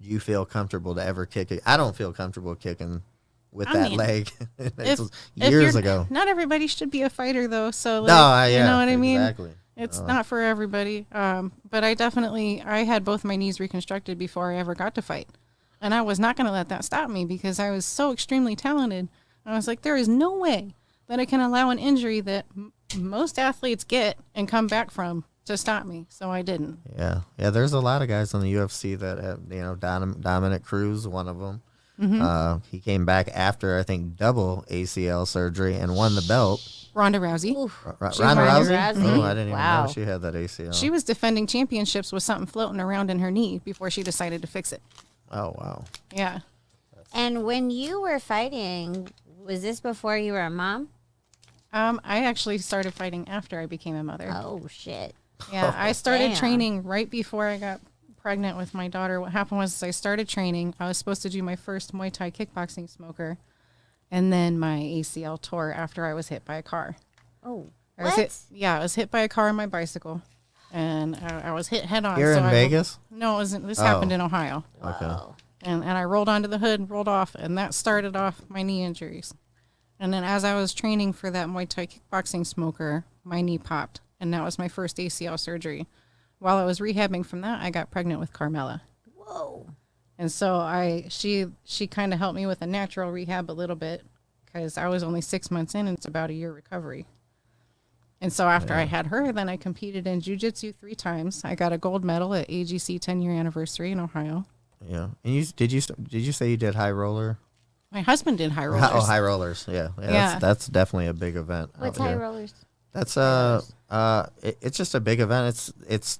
do you feel comfortable to ever kick it? I don't feel comfortable kicking with I that mean, leg. It If was years you're- ago. Not everybody should be a fighter, though. So, like, Yeah, you know what I mean? Exactly. It's not for everybody. But I had both my knees reconstructed before I ever got to fight. And I was not going to let that stop me because I was so extremely talented. I was like, there is no way that I can allow an injury that most athletes get and come back from to stop me. So I didn't. Yeah, there's a lot of guys on the UFC that have, Dominic Cruz, one of them. Mm-hmm. He came back after, I think, double ACL surgery and won the belt. Ronda Rousey. Oof. Ronda Ronda Rousey? Rousey? Oh, I didn't even Wow. know she had that ACL. She was defending championships with something floating around in her knee before she decided to fix it. Oh, wow. Yeah. And when you were fighting, was this before you were a mom? I actually started fighting after I became a mother. Oh, shit. Yeah, I started Damn. training right before I got pregnant with my daughter. What happened was I started training. I was supposed to do my first Muay Thai kickboxing smoker, and then my ACL tore after I was hit by a car. Oh, I was what? hit, yeah, I was hit by a car on my bicycle, and I was hit head on. Here in Vegas? No, it wasn't. This Oh. happened in Ohio. Okay. Whoa. And I rolled onto the hood, rolled off, and that started off my knee injuries. And then as I was training for that Muay Thai kickboxing smoker, my knee popped, and that was my first ACL surgery. While I was rehabbing from that, I got pregnant with Carmela. Whoa. And so she kind of helped me with a natural rehab a little bit because I was only 6 months in, and it's about a year recovery. And so after I had her, then I competed in jiu-jitsu 3 times. I got a gold medal at AGC 10-year anniversary in Ohio. Yeah. And did you say you did high roller? My husband did high rollers. Oh, high rollers. Yeah. Yeah. That's definitely a big event. What's out high here. rollers? That's it's just a big event. It's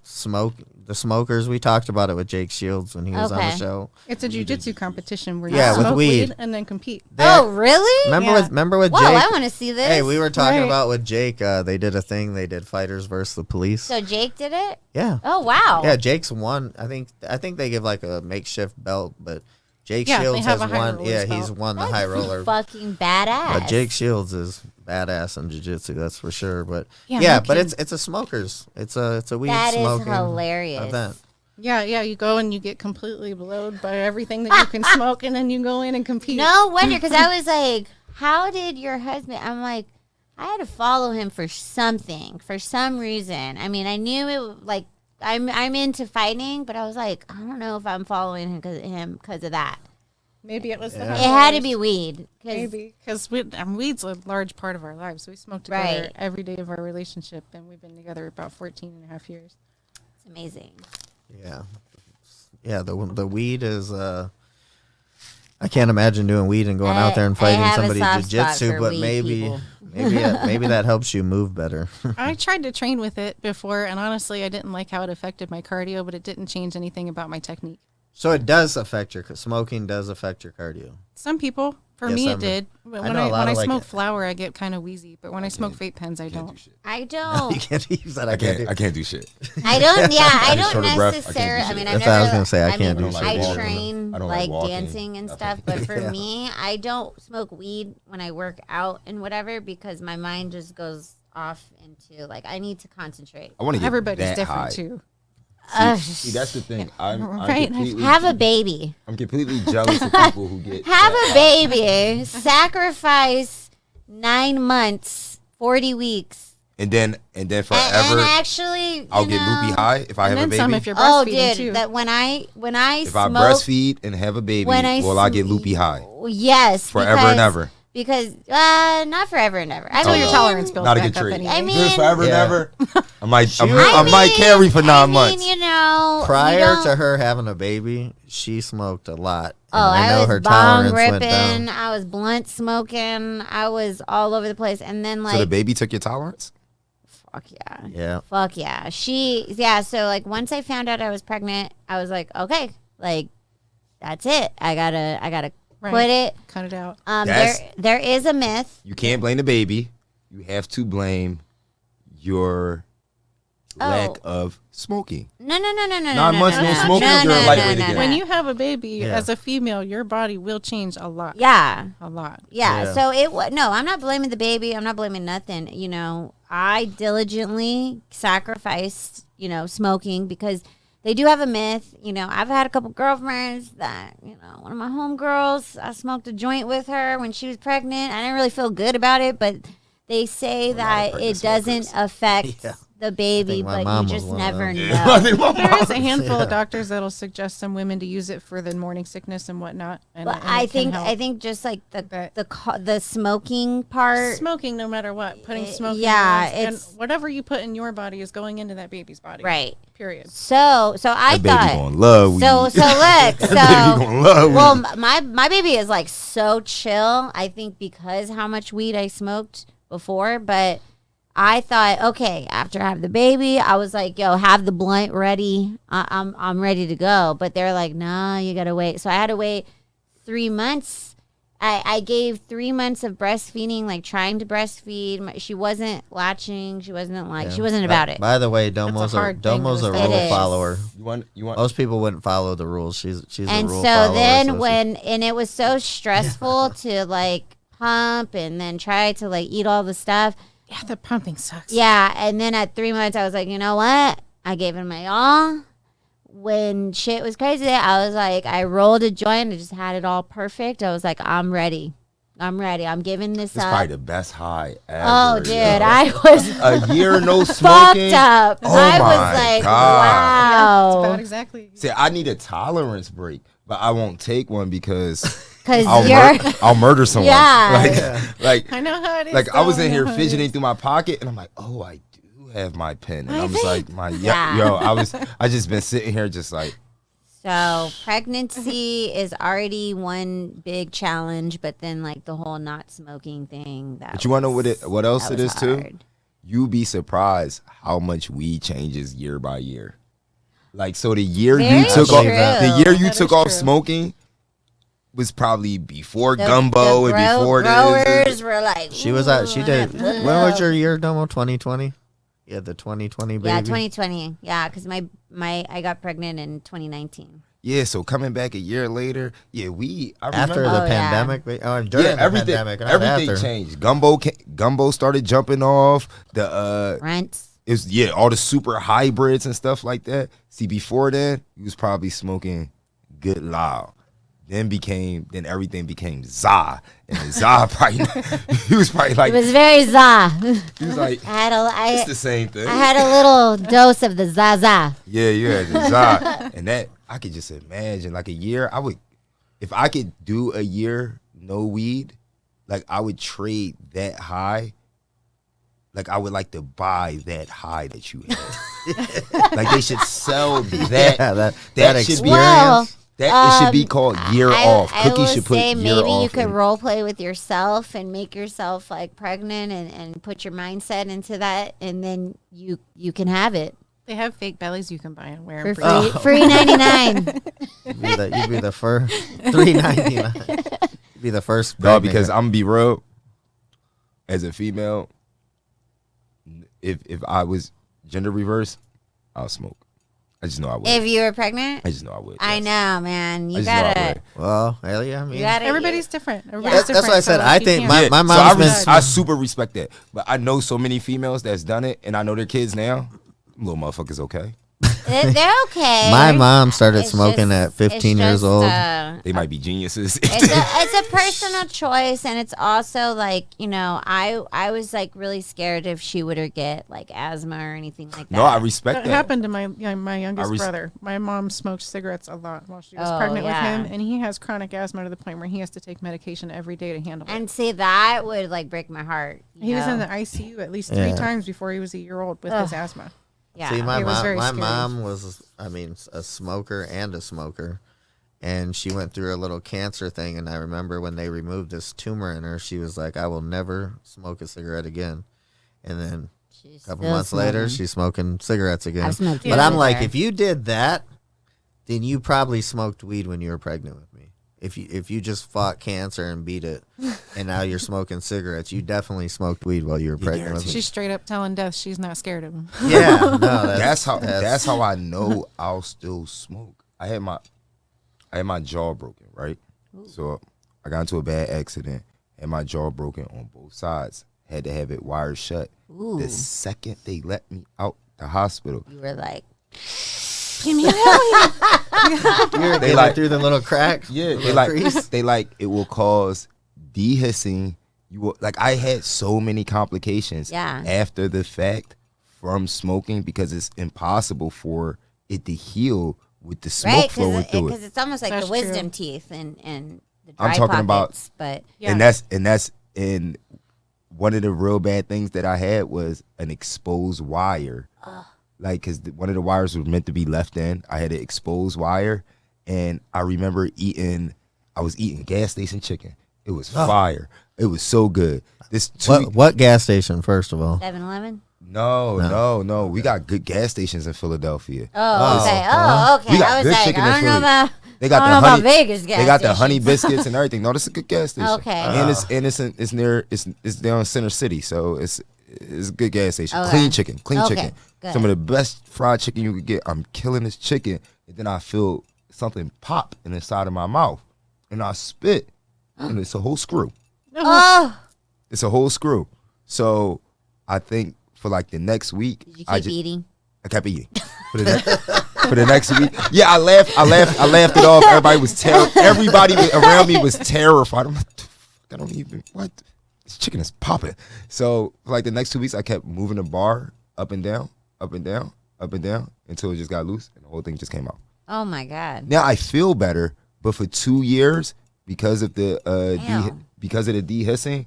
the smokers. We talked about it with Jake Shields when he was on the Okay. show. It's a jiu-jitsu competition where you Yeah, with smoke weed. and then compete. Oh, really? Remember with Whoa, Jake? I want to see this. Hey, we were talking Right. about with Jake. They did a thing. They did fighters versus the police. So Jake did it? Yeah. Oh, wow. Yeah, Jake's won. I think they give like a makeshift belt, but Jake Yeah, they Shields have has a high won. rollers Yeah, belt. he's won the That's high roller. fucking badass. But Jake Shields is badass in jiu-jitsu, that's for sure. But Yeah, yeah, no but kidding. it's a smokers. It's a weed That is smoking hilarious. event. Yeah, you go and you get completely blowed by everything that you can smoke, and then you go in and compete. No wonder, because I was like, how did your husband? I'm like, I had to follow him for something, for some reason. I mean, I knew it, like, I'm into fighting, but I was like, I don't know if I'm following him because of that. Maybe it was the Yeah. high It had to rollers. be weed. 'Cause- Maybe because weed's a large part of our lives. We smoke together Right. every day of our relationship, and we've been together about 14 and a half years. It's amazing. Yeah. Yeah, the weed is I can't imagine doing weed and going out there and I fighting have a somebody soft spot jiu-jitsu, for but weed maybe people. maybe that helps you move better. I tried to train with it before, and honestly, I didn't like how it affected my cardio, but it didn't change anything about my technique. So it does affect smoking does affect your cardio. Some people, for Yes, me, I it did. But I when know a I lot when I of, like- smoke flower, I get kind of wheezy. But when I smoke vape pens, I Can't don't. do shit. I You don't. can't use that. I can't do shit. I don't. Yeah, I just don't short of breath, I can't do necessarily. I shit. mean, I That's never. what I was gonna say, I can't mean, do shit. I walking. train I don't like walking. dancing and Nothing. stuff, but for Yeah. me, I don't smoke weed when I work out and whatever because my mind just goes off into like I need to concentrate. I want to get Everybody's that different high. too. See, that's the thing. I'm Right. completely, Have a baby. I'm completely jealous of people who get Have that a high. baby. Sacrifice 9 months, 40 weeks And then forever, and actually, I'll get loopy high if I have a baby. Some if you're breastfeeding dude, too. that when I if I breastfeed and have a baby, I get loopy high. Yes, forever and ever. Because not forever and ever. Until your tolerance builds not a back good up trait. anyway. I mean, forever and ever. I might I carry for 9 months. You know, prior to her having a baby, she smoked a lot. Oh, I was bong ripping. I was blunt smoking. I was all over the place. And then so the baby took your tolerance? Fuck yeah. Yeah. Fuck yeah. So like once I found out I was pregnant, I was like, okay, like that's it. I gotta quit it. Cut it out. There is a myth. You can't blame the baby. You have to blame your lack of smoking. No. 9 months no smoking. You're a lightweight again. When you have a baby, as a female, your body will change a lot. Yeah. A lot. Yeah. So I'm not blaming the baby. I'm not blaming nothing. You know, I diligently sacrificed, smoking because they do have a myth. You know, I've had a couple girlfriends that, one of my homegirls, I smoked a joint with her when she was pregnant. I didn't really feel good about it, but they say that it doesn't affect the baby, but you just never know. There is a handful of doctors that'll suggest some women to use it for the morning sickness and whatnot. And I think just like the smoking part, smoking no matter what, putting smoking. Yeah, and whatever you put in your body is going into that baby's body. Right. Period. So I that thought. Baby gonna love weed. So look. Baby gonna love well, weed. my baby is like so chill. I think because how much weed I smoked before, but I thought, okay, after I have the baby, I was like, yo, have the blunt ready. I'm ready to go. But they're like, nah, you gotta wait. So I had to wait 3 months. I gave 3 months of breastfeeding, like trying to breastfeed. She wasn't latching. She wasn't she wasn't about it. By the way, Domo's a rule follower. You want Most people wouldn't follow the rules. She's and a rule so follower. then and it was so stressful to like pump and then try to like eat all the stuff. Yeah, the pumping sucks. Yeah, and then at 3 months, I was like, you know what? I gave it my all. When shit was crazy, I was like, I rolled a joint. I just had it all perfect. I was like, I'm ready. I'm giving this up. It's probably the best high ever. Oh, dude, I was a year no smoking. Fucked up. Oh I my was like, God. wow. It's about exactly. See, I need a tolerance break, but I won't take one because Because I'll murder someone. Yeah. Like I know how it is. Like I was in here how it fidgeting is. through my pocket, and I'm like, oh, I do have my pen, and I was like, Yeah. I just been sitting here just like. So pregnancy is already one big challenge, but then like the whole not smoking thing. But you want to know what else it is too? hard. You'd be surprised how much weed changes year by year. Like so, the year Very you took true. off, the year you That took is off true. smoking was probably before The- gumbo the and before growers this. were like, She was at. She did. "Ooh, When was your year, Domo? 2020. Yeah, the 2020 baby. Yeah, 2020. Yeah, because I got pregnant in 2019. Yeah, so coming back a year later, I After remember. the pandemic, during the everything, pandemic, not everything after. changed. Gumbo started jumping off. The Rents. it was all the super hybrids and stuff like that. See, before then, he was probably smoking good loud. Then everything became za, and the za probably he was probably like It was very za. he was like I it's the same thing. I had a little dose of the zaza. Yeah, you had the za, and that I could just imagine like a year. If I could do a year no weed, like I would trade that high. Like I would like to buy that high that you had. Like they should sell that. Yeah, that should be. Well, It should be called year off. I Cookies will should put say year maybe off. you could in- role play with yourself and make yourself like pregnant and put your mindset into that, and then you can have it They have fake bellies you can buy and wear. for and free. breathe. Free 99. You'd be the first. $3.99. You'd be the first. No, because I'm gonna be real. As a female, if I was gender reverse, I'll smoke. I just know I would. If you were pregnant, I just know I would. I yes. know, man. I You just know I gotta. would. Well, hell yeah. I mean, You gotta. Everybody's different. Everybody's That's different. what I said. So, I like, you think can't- my So mom's been. I super respect that, but I know so many females that's done it, and I know their kids now. Little motherfuckers, okay. They're okay. My mom started It's smoking just- at 15 it's years just, old. They might be geniuses. It's a personal choice, and it's also like, you know, I was like really scared if she would get like asthma or anything like that. No, I respect That that. happened to my youngest brother. My mom smoked cigarettes a lot while she was pregnant with him, and he has chronic asthma to the point where he has to take medication every day to handle it. And see, that would like break my heart. He was in the ICU at least 3 times before he was a year old with his asthma. Yeah. See, my It was very mom scary. was, I mean, a smoker and a smoker. And she went through a little cancer thing. And I remember when they removed this tumor in her, she was like, I will never smoke a cigarette again. And then She's a couple still months later, smoking. she's smoking cigarettes again. I've smoked But weed I'm with like, her. if you did that, then you probably smoked weed when you were pregnant with me. If you just fought cancer and beat it, and now you're smoking cigarettes, you definitely smoked weed while you were pregnant with me. She's straight up telling Death she's not scared of him. Yeah, no, That's how I know I'll still smoke. I had my jaw broken, right? So I got into a bad accident, and my jaw broken on both sides. Had to have it wired shut. Ooh. The second they let me out the hospital, You were like, Give me that. They like through the little crack. yeah, the they little like crease. they like it will cause dehiscing. You will, like I had so many complications Yeah. after the fact from smoking because it's impossible for it to heal with the smoke right? flowing through Because it. it's almost like That's the wisdom true. teeth and the I'm dry talking about- pockets. But Yeah. And that's in one of the real bad things that I had was an exposed wire. Like, cause one of the wires was meant to be left in. I had an exposed wire, and I remember I was eating gas station chicken. It was fire. It was so good. What gas station? First of all, 7-Eleven? No. We got good gas stations in Philadelphia. Oh, okay. Okay. We got I was good like, chicken in I don't know Philly. about. They got I the don't know honey. about Vegas gas They got the stations. honey biscuits and everything. No, this is a good gas station. Okay. And it's near it's down Center City, so it's a good gas station. Okay. Clean chicken. Okay, good. Some of the best fried chicken you could get. I'm killing this chicken, and then I feel something pop in the side of my mouth, and I spit, and it's a whole screw. Oh, It's a whole screw. So I think for like the next week, did you keep eating? I kept eating for the next week. Yeah, I laughed it off. Everybody around me was terrified. I'm like, I don't even what. This chicken is popping. So for like the next 2 weeks, I kept moving the bar up and down, up and down, up and down until it just got loose and the whole thing just came out. Oh my God. Now I feel better, but for 2 years because of the Damn. because of the dehissing,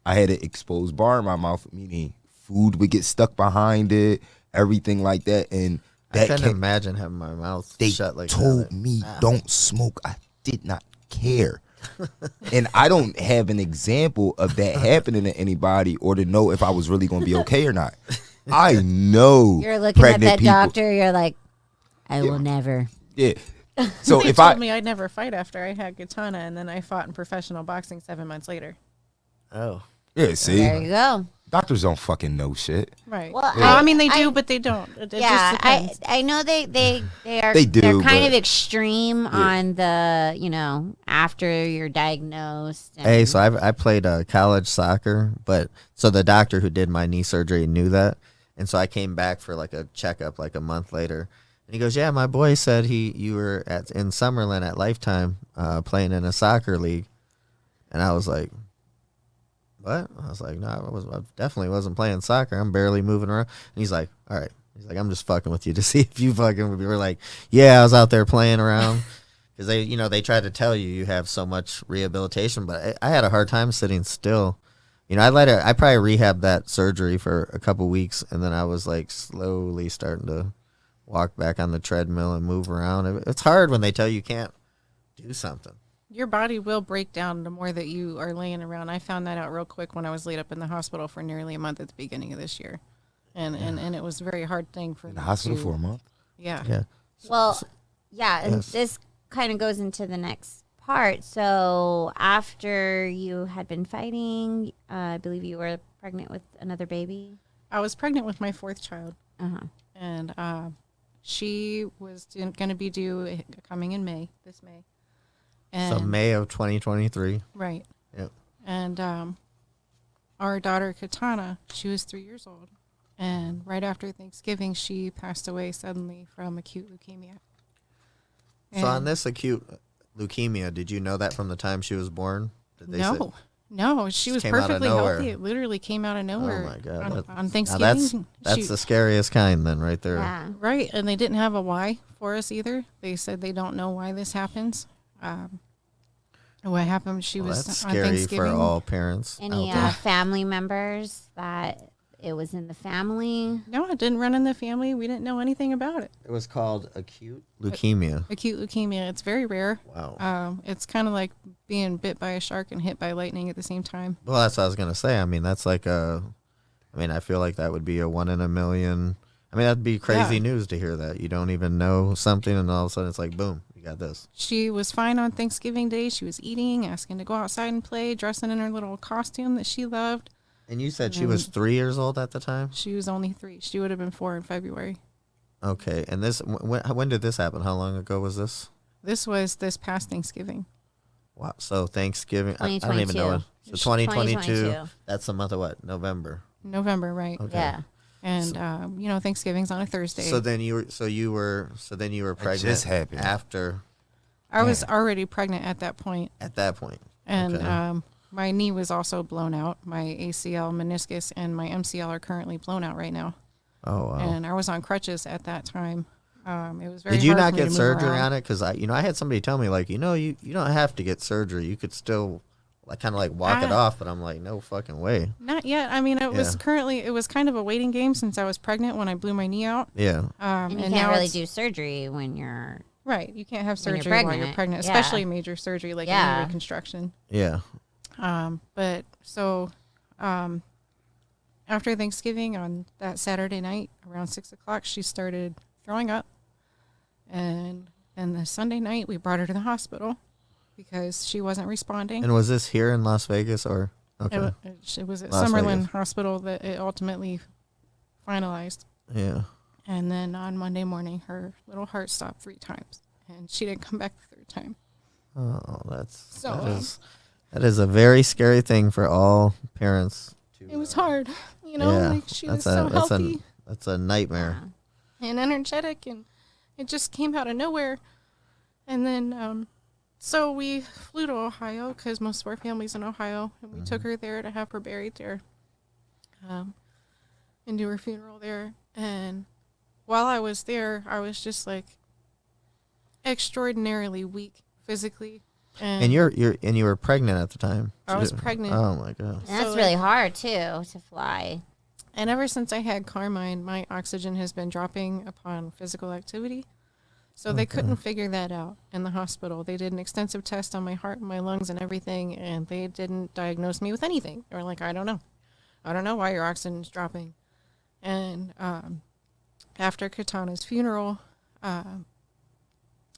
I had an exposed bar in my mouth, meaning food would get stuck behind it, everything like that, and I that couldn't imagine having my mouth they shut like told that. me don't smoke. I did not care. And I don't have an example of that happening to anybody or to know if I was really going to be okay or not. I know You're looking at pregnant that people. doctor. You're like, I will never. Yeah. So They if told I me I'd never fight after I had Katana, and then I fought in professional boxing 7 months later. Oh, yeah, see, There you go. doctors don't fucking know shit. Right. Well, I mean, they do, but they don't. It Yeah, just depends. I know they are They do, they're kind but- of extreme on the after you're diagnosed. And hey, so I played college soccer, but so the doctor who did my knee surgery knew that, and so I came back for like a checkup like a month later, and he goes, "Yeah, my boy said you were in Summerlin at Lifetime playing in a soccer league," and I was like, "What?" I was like, "No, I definitely wasn't playing soccer. I'm barely moving around." And he's like, "All right." He's like, "I'm just fucking with you to see if you fucking." We were like, "Yeah, I was out there playing around." Because they try to tell you have so much rehabilitation, but I had a hard time sitting still. I probably rehabbed that surgery for a couple weeks, and then I was like slowly starting to walk back on the treadmill and move around. It's hard when they tell you can't do something. Your body will break down the more that you are laying around. I found that out real quick when I was laid up in the hospital for nearly a month at the beginning of this year. And it was a very hard thing for In the me hospital to- for a month. Yeah. Yeah. Well, yeah, and Yes. this kind of goes into the next part. So after you had been fighting, I believe you were pregnant with another baby. I was pregnant with my 4th child, Uh-huh. and she was going to be due coming in this May. And, So May of 2023. Right. Yep. And our daughter, Katana, she was 3 years old. And right after Thanksgiving, she passed away suddenly from acute leukemia. So on this acute leukemia, did you know that from the time she was born? Did they say, no, she was perfectly healthy. It literally came out of nowhere. Oh my God! On Thanksgiving. That's the scariest kind, then, right there. Yeah. Right, and they didn't have a why for us either. They said they don't know why this happens. What happened? She was that's on scary Thanksgiving. for all parents. Any family members that it was in the family? No, it didn't run in the family. We didn't know anything about it. It was called acute leukemia. Acute leukemia. It's very rare. Wow. It's kind of like being bit by a shark and hit by lightning at the same time. Well, that's what I was gonna say. I mean, that's like I feel like that would be a 1 in a million. I mean, that'd be crazy news to hear that. You don't even know something, and all of a sudden it's like, boom, you got this. She was fine on Thanksgiving Day. She was eating, asking to go outside and play, dressing in her little costume that she loved. And you said she was 3 years old at the time? She was only 3. She would have been 4 in February. Okay. And this, when did this happen? How long ago was this? This was this past Thanksgiving. Wow. So Thanksgiving, I don't even know. So 2022, that's the month of what? November, right. Okay. Yeah. And, Thanksgiving's on a Thursday. So then you were pregnant just happened. after. I was already pregnant at that point. At that point. And Okay. my knee was also blown out. My ACL, meniscus, and my MCL are currently blown out right now. Oh, wow. And I was on crutches at that time. It was very Did you hard not for me get to move surgery around. on it? Because I had somebody tell me, like, you don't have to get surgery. You could still kind of walk it off. But I'm like, no fucking way. Not yet. I mean, it was kind of a waiting game since I was pregnant when I blew my knee out. Yeah. And you and can't now really it's- do surgery when you're... Right. You can't have When you're surgery while you're pregnant. pregnant, Yeah. especially major surgery like knee reconstruction. Yeah. But so after Thanksgiving on that Saturday night around 6 o'clock, she started throwing up. And then the Sunday night, we brought her to the hospital because she wasn't responding. And was this here in Las Vegas or? Okay. It was at Las Summerlin Vegas. Hospital that it ultimately finalized. Yeah. And then on Monday morning, her little heart stopped 3 times. And she didn't come back the 3rd time. Oh, So, that is a very scary thing for all parents. It was hard. She was so healthy That's a nightmare. and energetic, and it just came out of nowhere. And then, so we flew to Ohio because most of our family's in Ohio, and we took her there to have her buried there, and do her funeral there. And while I was there, I was just extraordinarily weak physically. And you were pregnant at the time. I was pregnant. Oh my god. And that's So, really hard, too, to fly. And ever since I had Carmine, my oxygen has been dropping upon physical activity. So they couldn't figure that out in the hospital. They did an extensive test on my heart and my lungs and everything, and they didn't diagnose me with anything. They were like, I don't know. I don't know why your oxygen's dropping. And after Katana's funeral,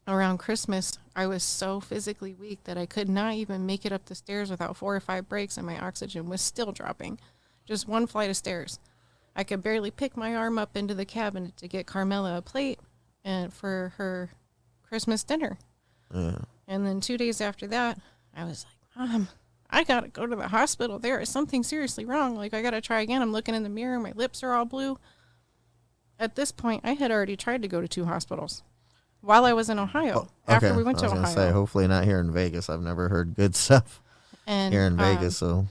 around Christmas, I was so physically weak that I could not even make it up the stairs without 4 or 5 breaks, and my oxygen was still dropping. Just 1 flight of stairs. I could barely pick my arm up into the cabinet to get Carmela a plate and for her Christmas dinner. Yeah. And then 2 days after that, I was like, Mom, I got to go to the hospital. There is something seriously wrong. I got to try again. I'm looking in the mirror. My lips are all blue. At this point, I had already tried to go to 2 hospitals while I was in Ohio. After we went to Ohio. Say, hopefully not here in Vegas. I've never heard good stuff And here in Vegas, so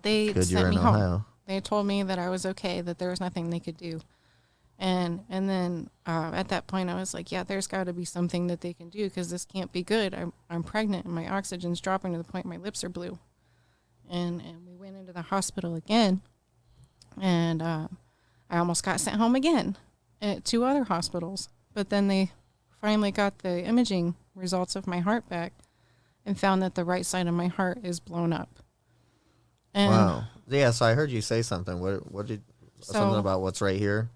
they good you're sent in me home. Ohio. They told me that I was okay, that there was nothing they could do. And then at that point, I was like, yeah, there's got to be something that they can do because this can't be good. I'm pregnant and my oxygen's dropping to the point my lips are blue. And we went into the hospital again, and I almost got sent home again at 2 other hospitals. But then they finally got the imaging results of my heart back and found that the right side of my heart is blown up. And Wow. Yeah, so I heard you say something. Something about what's right here?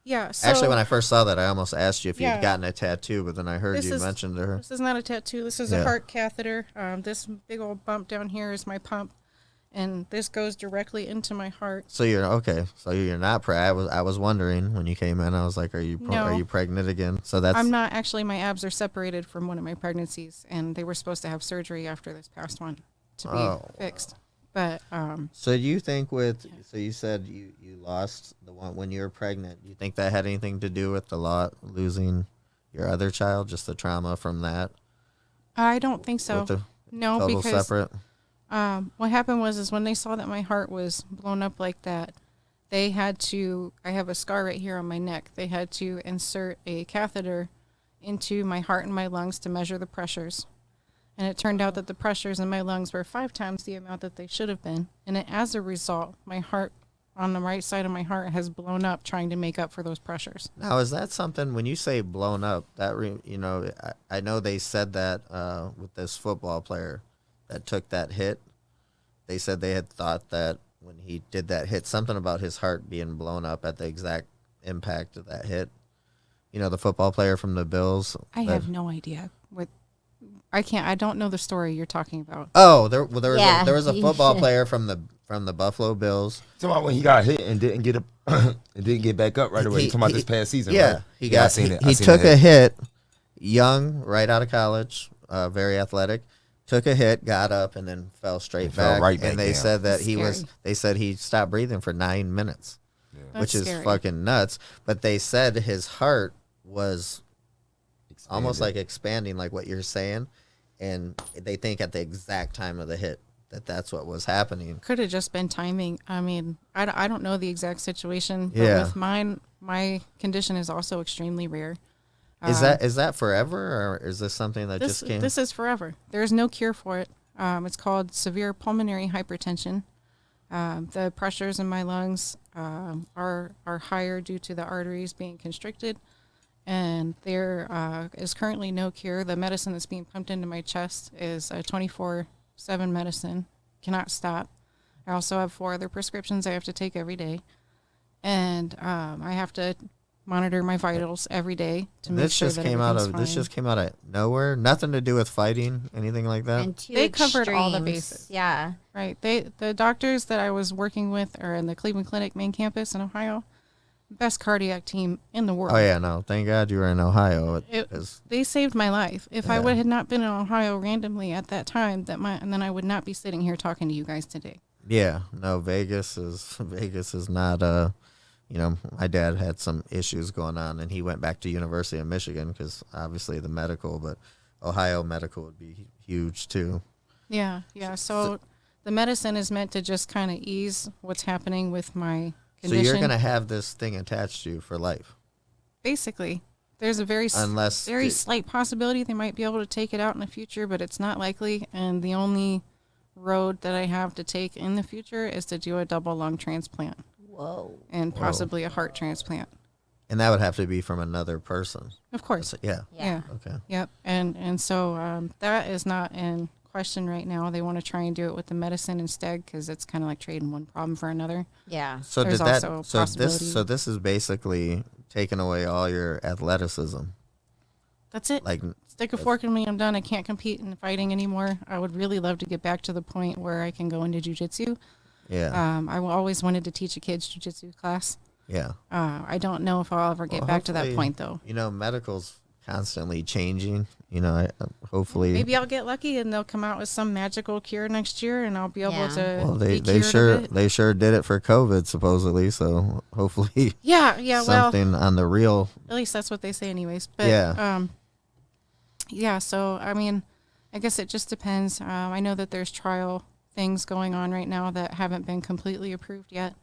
Yeah. So Actually, when I first saw that, I almost asked you if you'd Yeah. gotten a tattoo, but then I heard you mention to her. This is not a tattoo. This is a heart catheter. This big old bump down here is my pump, and this goes directly into my heart. So you're okay. So you're not pregnant. I was wondering when you came in. I was like, are you pregnant again? So that's. I'm not actually. My abs are separated from one of my pregnancies, and they were supposed to have surgery after this past one to be fixed. But so you think so you said you lost the one when you were pregnant. You think that had anything to do with losing your other child, just the trauma from that? I don't think so. No, total because separate. What happened was when they saw that my heart was blown up like that, they had to. I have a scar right here on my neck. They had to insert a catheter into my heart and my lungs to measure the pressures. And it turned out that the pressures in my lungs were 5 times the amount that they should have been. And as a result, my heart on the right side of my heart has blown up trying to make up for those pressures. Now, is that something, when you say blown up, that, I know they said that with this football player that took that hit. They said they had thought that when he did that hit, something about his heart being blown up at the exact impact of that hit. The football player from the Bills. I have no idea what. I don't know the story you're talking about. Oh, there was a football player from the Buffalo Bills. Talking about when he got hit and didn't get back up right away. Talking about this past season. Yeah, right? I seen it. He took a hit, young, right out of college, very athletic. Took a hit, got up, and then fell straight back. Right back and they down. said that Scary. They said he stopped breathing for 9 minutes, which is scary. fucking nuts. But they said his heart was almost like expanding, like what you're saying. And they think at the exact time of the hit that's what was happening. Could have just been timing. I mean, I don't know the exact situation. But Yeah. with mine, my condition is also extremely rare. Is that forever, or is this something that just came? This is forever. There's no cure for it. It's called severe pulmonary hypertension. The pressures in my lungs are higher due to the arteries being constricted, and there is currently no cure. The medicine that's being pumped into my chest is a 24/7 medicine. Cannot stop. I also have 4 other prescriptions I have to take every day, and I have to monitor my vitals every day to make sure that everything's fine. This just came out of nowhere. Nothing to do with fighting, anything like that. And two They covered all the extremes. bases. Yeah. Right. The doctors that I was working with are in the Cleveland Clinic main campus in Ohio. Best cardiac team in the world. Oh yeah, no. Thank God you were in Ohio. They saved my life. If I had not been in Ohio randomly at that time, and then I would not be sitting here talking to you guys today. Yeah, no. Vegas is not. My dad had some issues going on, and he went back to University of Michigan because obviously the medical, but Ohio medical would be huge too. Yeah. So the medicine is meant to just kind of ease what's happening with my condition. So you're gonna have this thing attached to you for life. Basically, there's a very slight possibility they might be able to take it out in the future, but it's not likely. And the only road that I have to take in the future is to do a double lung transplant. Whoa. And possibly a heart transplant. And that would have to be from another person. Of course. Yeah. Okay. Yep. And so that is not in question right now. They want to try and do it with the medicine instead because it's kind of like trading one problem for another. Yeah. So There's also a possibility. this is basically taking away all your athleticism. That's it. Like, stick a fork in me, I'm done. I can't compete in fighting anymore. I would really love to get back to the point where I can go into jiu-jitsu. Yeah. I always wanted to teach a kids jiu-jitsu class. Yeah. I don't know if I'll ever get back to that point, though. Medical's constantly changing. Hopefully. Maybe I'll get lucky and they'll come out with some magical cure next year, and I'll be able to. Well, they sure did it for COVID supposedly. So hopefully. Yeah. Something on the real. At least that's what they say, anyways. But yeah. So I mean, I guess it just depends. I know that there's trial things going on right now that haven't been completely approved yet.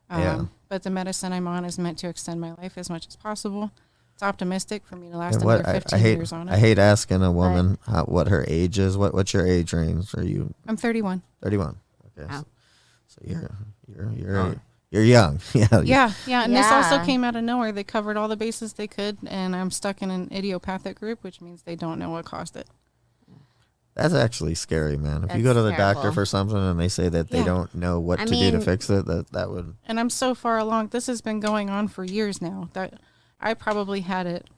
But the medicine I'm on is meant to extend my life as much as possible. It's optimistic for me to last another 15 years on it. I hate asking a woman what her age is. What's your age range? I'm 31. 31. Okay. Wow. So you're young. Yeah. And this also came out of nowhere. They covered all the bases they could, and I'm stuck in an idiopathic group, which means they don't know what caused it. That's actually scary, man. If you That's go to the terrible. doctor for something and they say that they don't know what to do to fix it, that would. And I'm so far along. This has been going on for years now. That I probably had it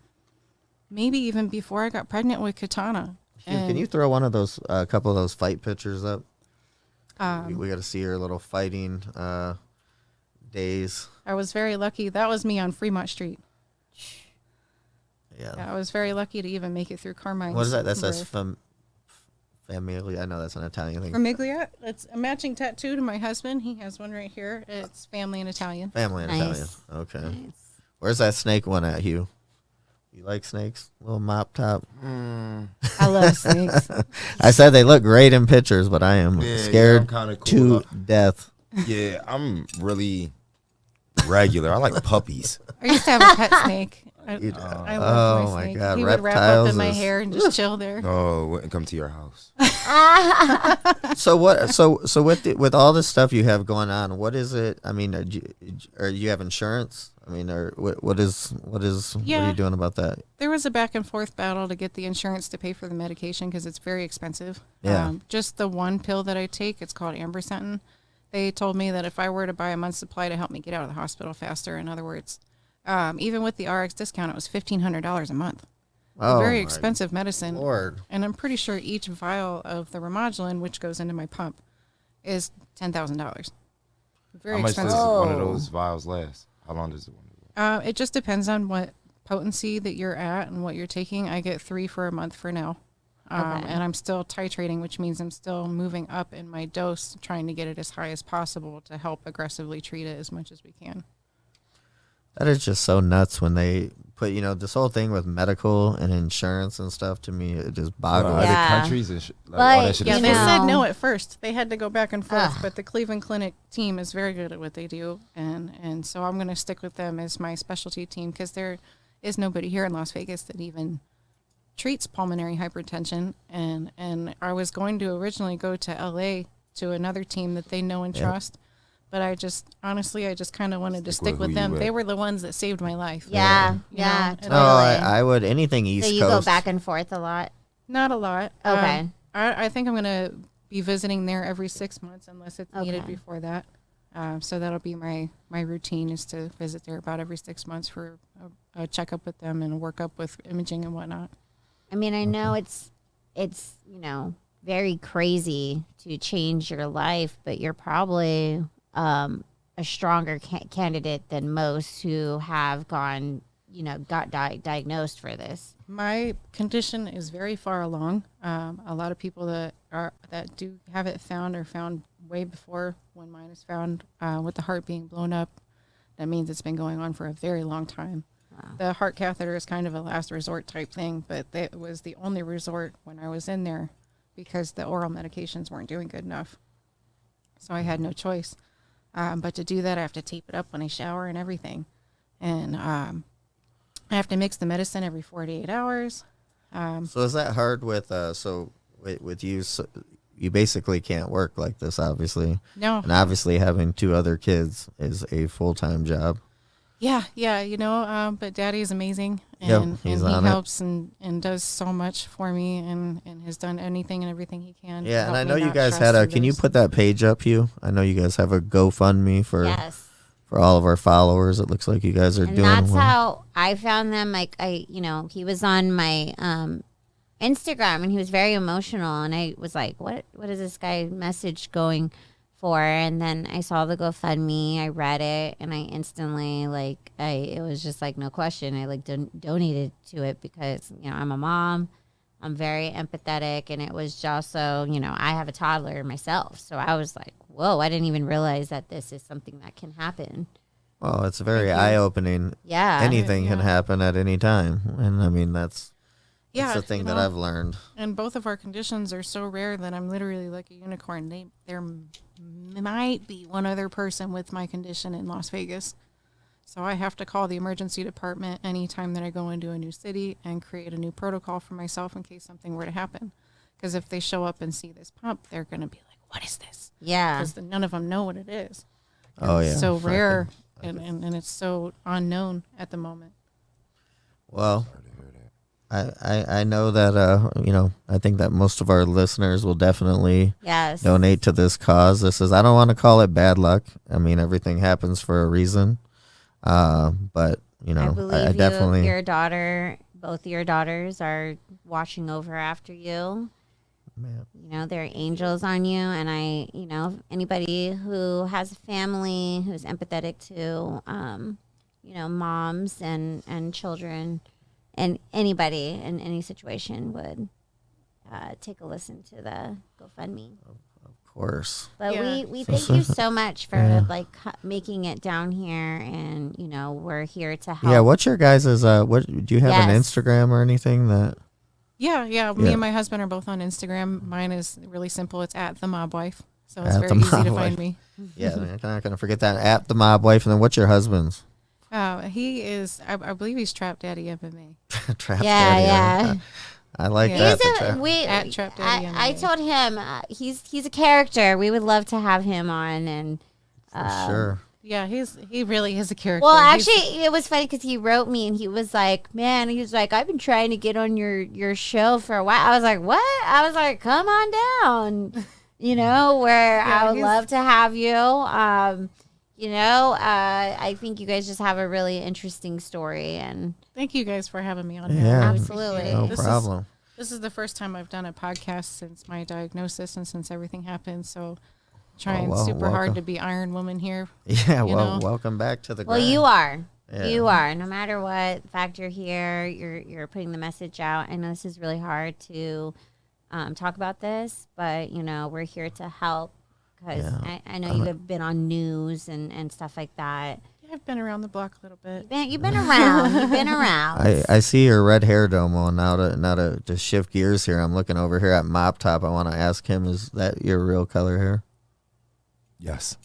maybe even before I got pregnant with Katana. Can you throw one of those, a couple of those fight pictures up? We got to see your little fighting days. I was very lucky. That was me on Fremont Street. Yeah. I was very lucky to even make it through Carmine's. What is that? That's birth. Famiglia. I know that's an Italian thing. Famiglia. It's a matching tattoo to my husband. He has one right here. It's family in Italian. Family in Italian. Okay. Nice. Where's that snake one at, Hugh? You like snakes? Little mop top. I love snakes. I said they look great in pictures, but I am scared cool to death. Yeah, I'm really regular. I like puppies. I used to have a pet snake. I my love my snake. God, He would wrap up in my hair and just chill there. Oh, wouldn't come to your house. So what? So with all this stuff you have going on, what is it? I mean, are you have insurance? I mean, or what is what are you doing about that? There was a back and forth battle to get the insurance to pay for the medication because it's very expensive. Yeah. Just the one pill that I take, it's called Ambersentin. They told me that if I were to buy a month's supply to help me get out of the hospital faster, in other words, even with the RX discount, it was $1,500 a month. Oh, very expensive medicine. Lord. And I'm pretty sure each vial of the Remodulin, which goes into my pump, is $10,000. Very How much expensive. does one of those vials last? How long does it last? It just depends on what potency that you're at and what you're taking. I get 3 for a month for now. And I'm still titrating, which means I'm still moving up in my dose, trying to get it as high as possible to help aggressively treat it as much as we can. That is just so nuts when they put, this whole thing with medical and insurance and stuff. To me, it just boggles. Other countries and all that shit. Yeah, they said no at first. They had to go back and forth, but the Cleveland Clinic team is very good at what they do, and so I'm going to stick with them as my specialty team because there is nobody here in Las Vegas that even treats pulmonary hypertension, and I was going to originally go to LA to another team that they know and trust. But I just kind of wanted to stick with them. They were the ones that saved my life. Yeah. Totally. I would anything East Coast. So you go back and forth a lot? Not a lot. Okay. I think I'm going to be visiting there every 6 months unless it's needed before that. So that'll be my routine is to visit there about every 6 months for a checkup with them and a workup with imaging and whatnot. I mean, I know it's very crazy to change your life, but you're probably a stronger candidate than most who have got diagnosed for this. My condition is very far along. A lot of people that do have it found are found way before when mine is found. With the heart being blown up, that means it's been going on for a very long time. Wow. The heart catheter is kind of a last resort type thing, but it was the only resort when I was in there because the oral medications weren't doing good enough. So I had no choice. But to do that, I have to tape it up when I shower and everything. And I have to mix the medicine every 48 hours. So is that hard with with you? So you basically can't work like this, obviously. No. And obviously having 2 other kids is a full-time job. Yeah, but Daddy is amazing, and and he helps it. and does so much for me, and has done anything and everything he can. Yeah, and I know you guys had can you put that page up, Hugh? I know you guys have a GoFundMe for all of our followers. It looks like you guys are doing well. And that's how I found them. Like he was on my Instagram, and he was very emotional, and I was like, what is this guy message going for? And then I saw the GoFundMe, I read it, and I instantly it was just like no question. I donated to it because I'm a mom, I'm very empathetic, and it was just so I have a toddler myself, so I was like, whoa, I didn't even realize that this is something that can happen. Well, it's very eye-opening. Yeah, anything can happen at any time, and I mean that's the thing that I've learned. And both of our conditions are so rare that I'm literally like a unicorn. There might be one other person with my condition in Las Vegas. So I have to call the emergency department anytime that I go into a new city and create a new protocol for myself in case something were to happen. Because if they show up and see this pump, they're going to be like, what is this? Yeah. Because none of them know what it is. It's so rare and it's so unknown at the moment. Well, I know that I think that most of our listeners will definitely donate to this cause. I don't want to call it bad luck. I mean, everything happens for a reason. But I definitely both your daughters are watching over after you. Man. They're angels on you, and anybody who has a family who's empathetic to moms and children. And anybody in any situation would take a listen to the GoFundMe. Of course. But we thank you so much for like making it down here, and we're here to help. Yeah, what's your guys' what do you have an Instagram or anything that? Yeah. Me and my husband are both on Instagram. Mine is really simple. It's at the MobWife, so it's very easy to find me. Yeah, I'm not gonna forget that, at the MobWife. And then what's your husband's? He is, I believe he's Trap Daddy MMA. Trap Daddy. Yeah. I like that. At Trap Daddy MMA. I told him he's a character. We would love to have him on, and sure. Yeah, he really is a character. Well, actually, it was funny because he wrote me and he was like, "Man," he was like, "I've been trying to get on your show for a while." I was like, "What?" I was like, "Come on down," where I would love to have you. I think you guys just have a really interesting story, and thank you guys for having me on here. Yeah, absolutely, no problem. This is the first time I've done a podcast since my diagnosis and since everything happened. So. Trying super hard to be Iron Woman here. Yeah, welcome back to the grind. Well, you are. Yeah. You are. No matter what fact you're here, you're putting the message out. I know this is really hard to talk about this, but, we're here to help because I know you have been on news and stuff like that. Yeah, I've been around the block a little bit. You've been around. You've been around. I see your red hair, Domo. Now to shift gears here, I'm looking over here at Mop Top. I want to ask him, is that your real color hair? Yes.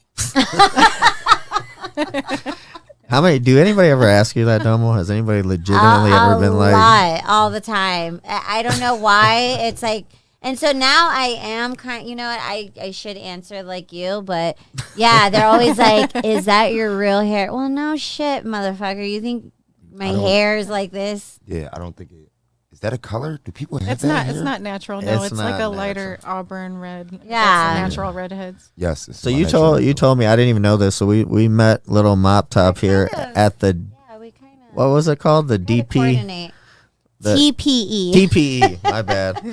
How many? Do anybody ever ask you that, Domo? Has anybody legitimately ever been like? All the time. I don't know why. It's like, and so now I am kind. I should answer like you, but yeah, they're always like, "Is that your real hair?" Well, no shit, motherfucker. You think my hair is like this? Yeah, I don't think it. Is that a color? Do people have it's that not. hair? It's not natural. No, it's like a natural. lighter auburn red. Yeah, that's the natural redheads. Yes. So you told me, I didn't even know this. So we met little Mop Top here at the. Yeah, we kind of. What was it called? The DP. The TPE. TPE. My bad.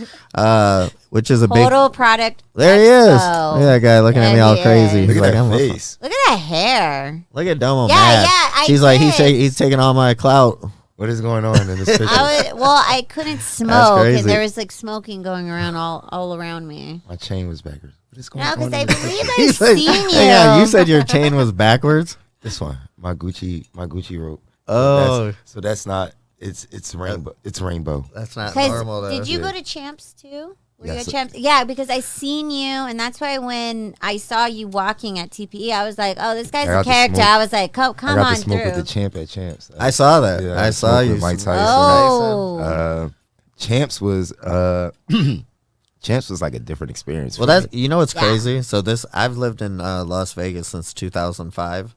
Which is a Total Product. There he is. Look at that guy looking at me all crazy. Look He's at like, that face. Look at that hair. Look at Domo. Yeah, mad. yeah. She's like, he's taking all my clout. What is going on in this picture? I couldn't smoke, and there was like smoking going around all around me. My chain was backwards. What is going on? No, because I in this believe picture? I've seen you. Yeah, you said your chain was backwards. This one, my Gucci rope. Oh, so that's not. It's rainbow. It's rainbow. That's not normal. Though. Did you go to Champs too? Were you Yes. at Champs? Yeah, because I seen you, and that's why when I saw you walking at TPE, I was like, "Oh, this guy's a character." I was like, "Come on I got to smoke through." with the champ at Champs. I saw that. Yeah, I saw you. With Mike Tyson. Oh. Champs was Champs was like a different experience. Well, for that's me. what's crazy. So I've lived in Las Vegas since 2005.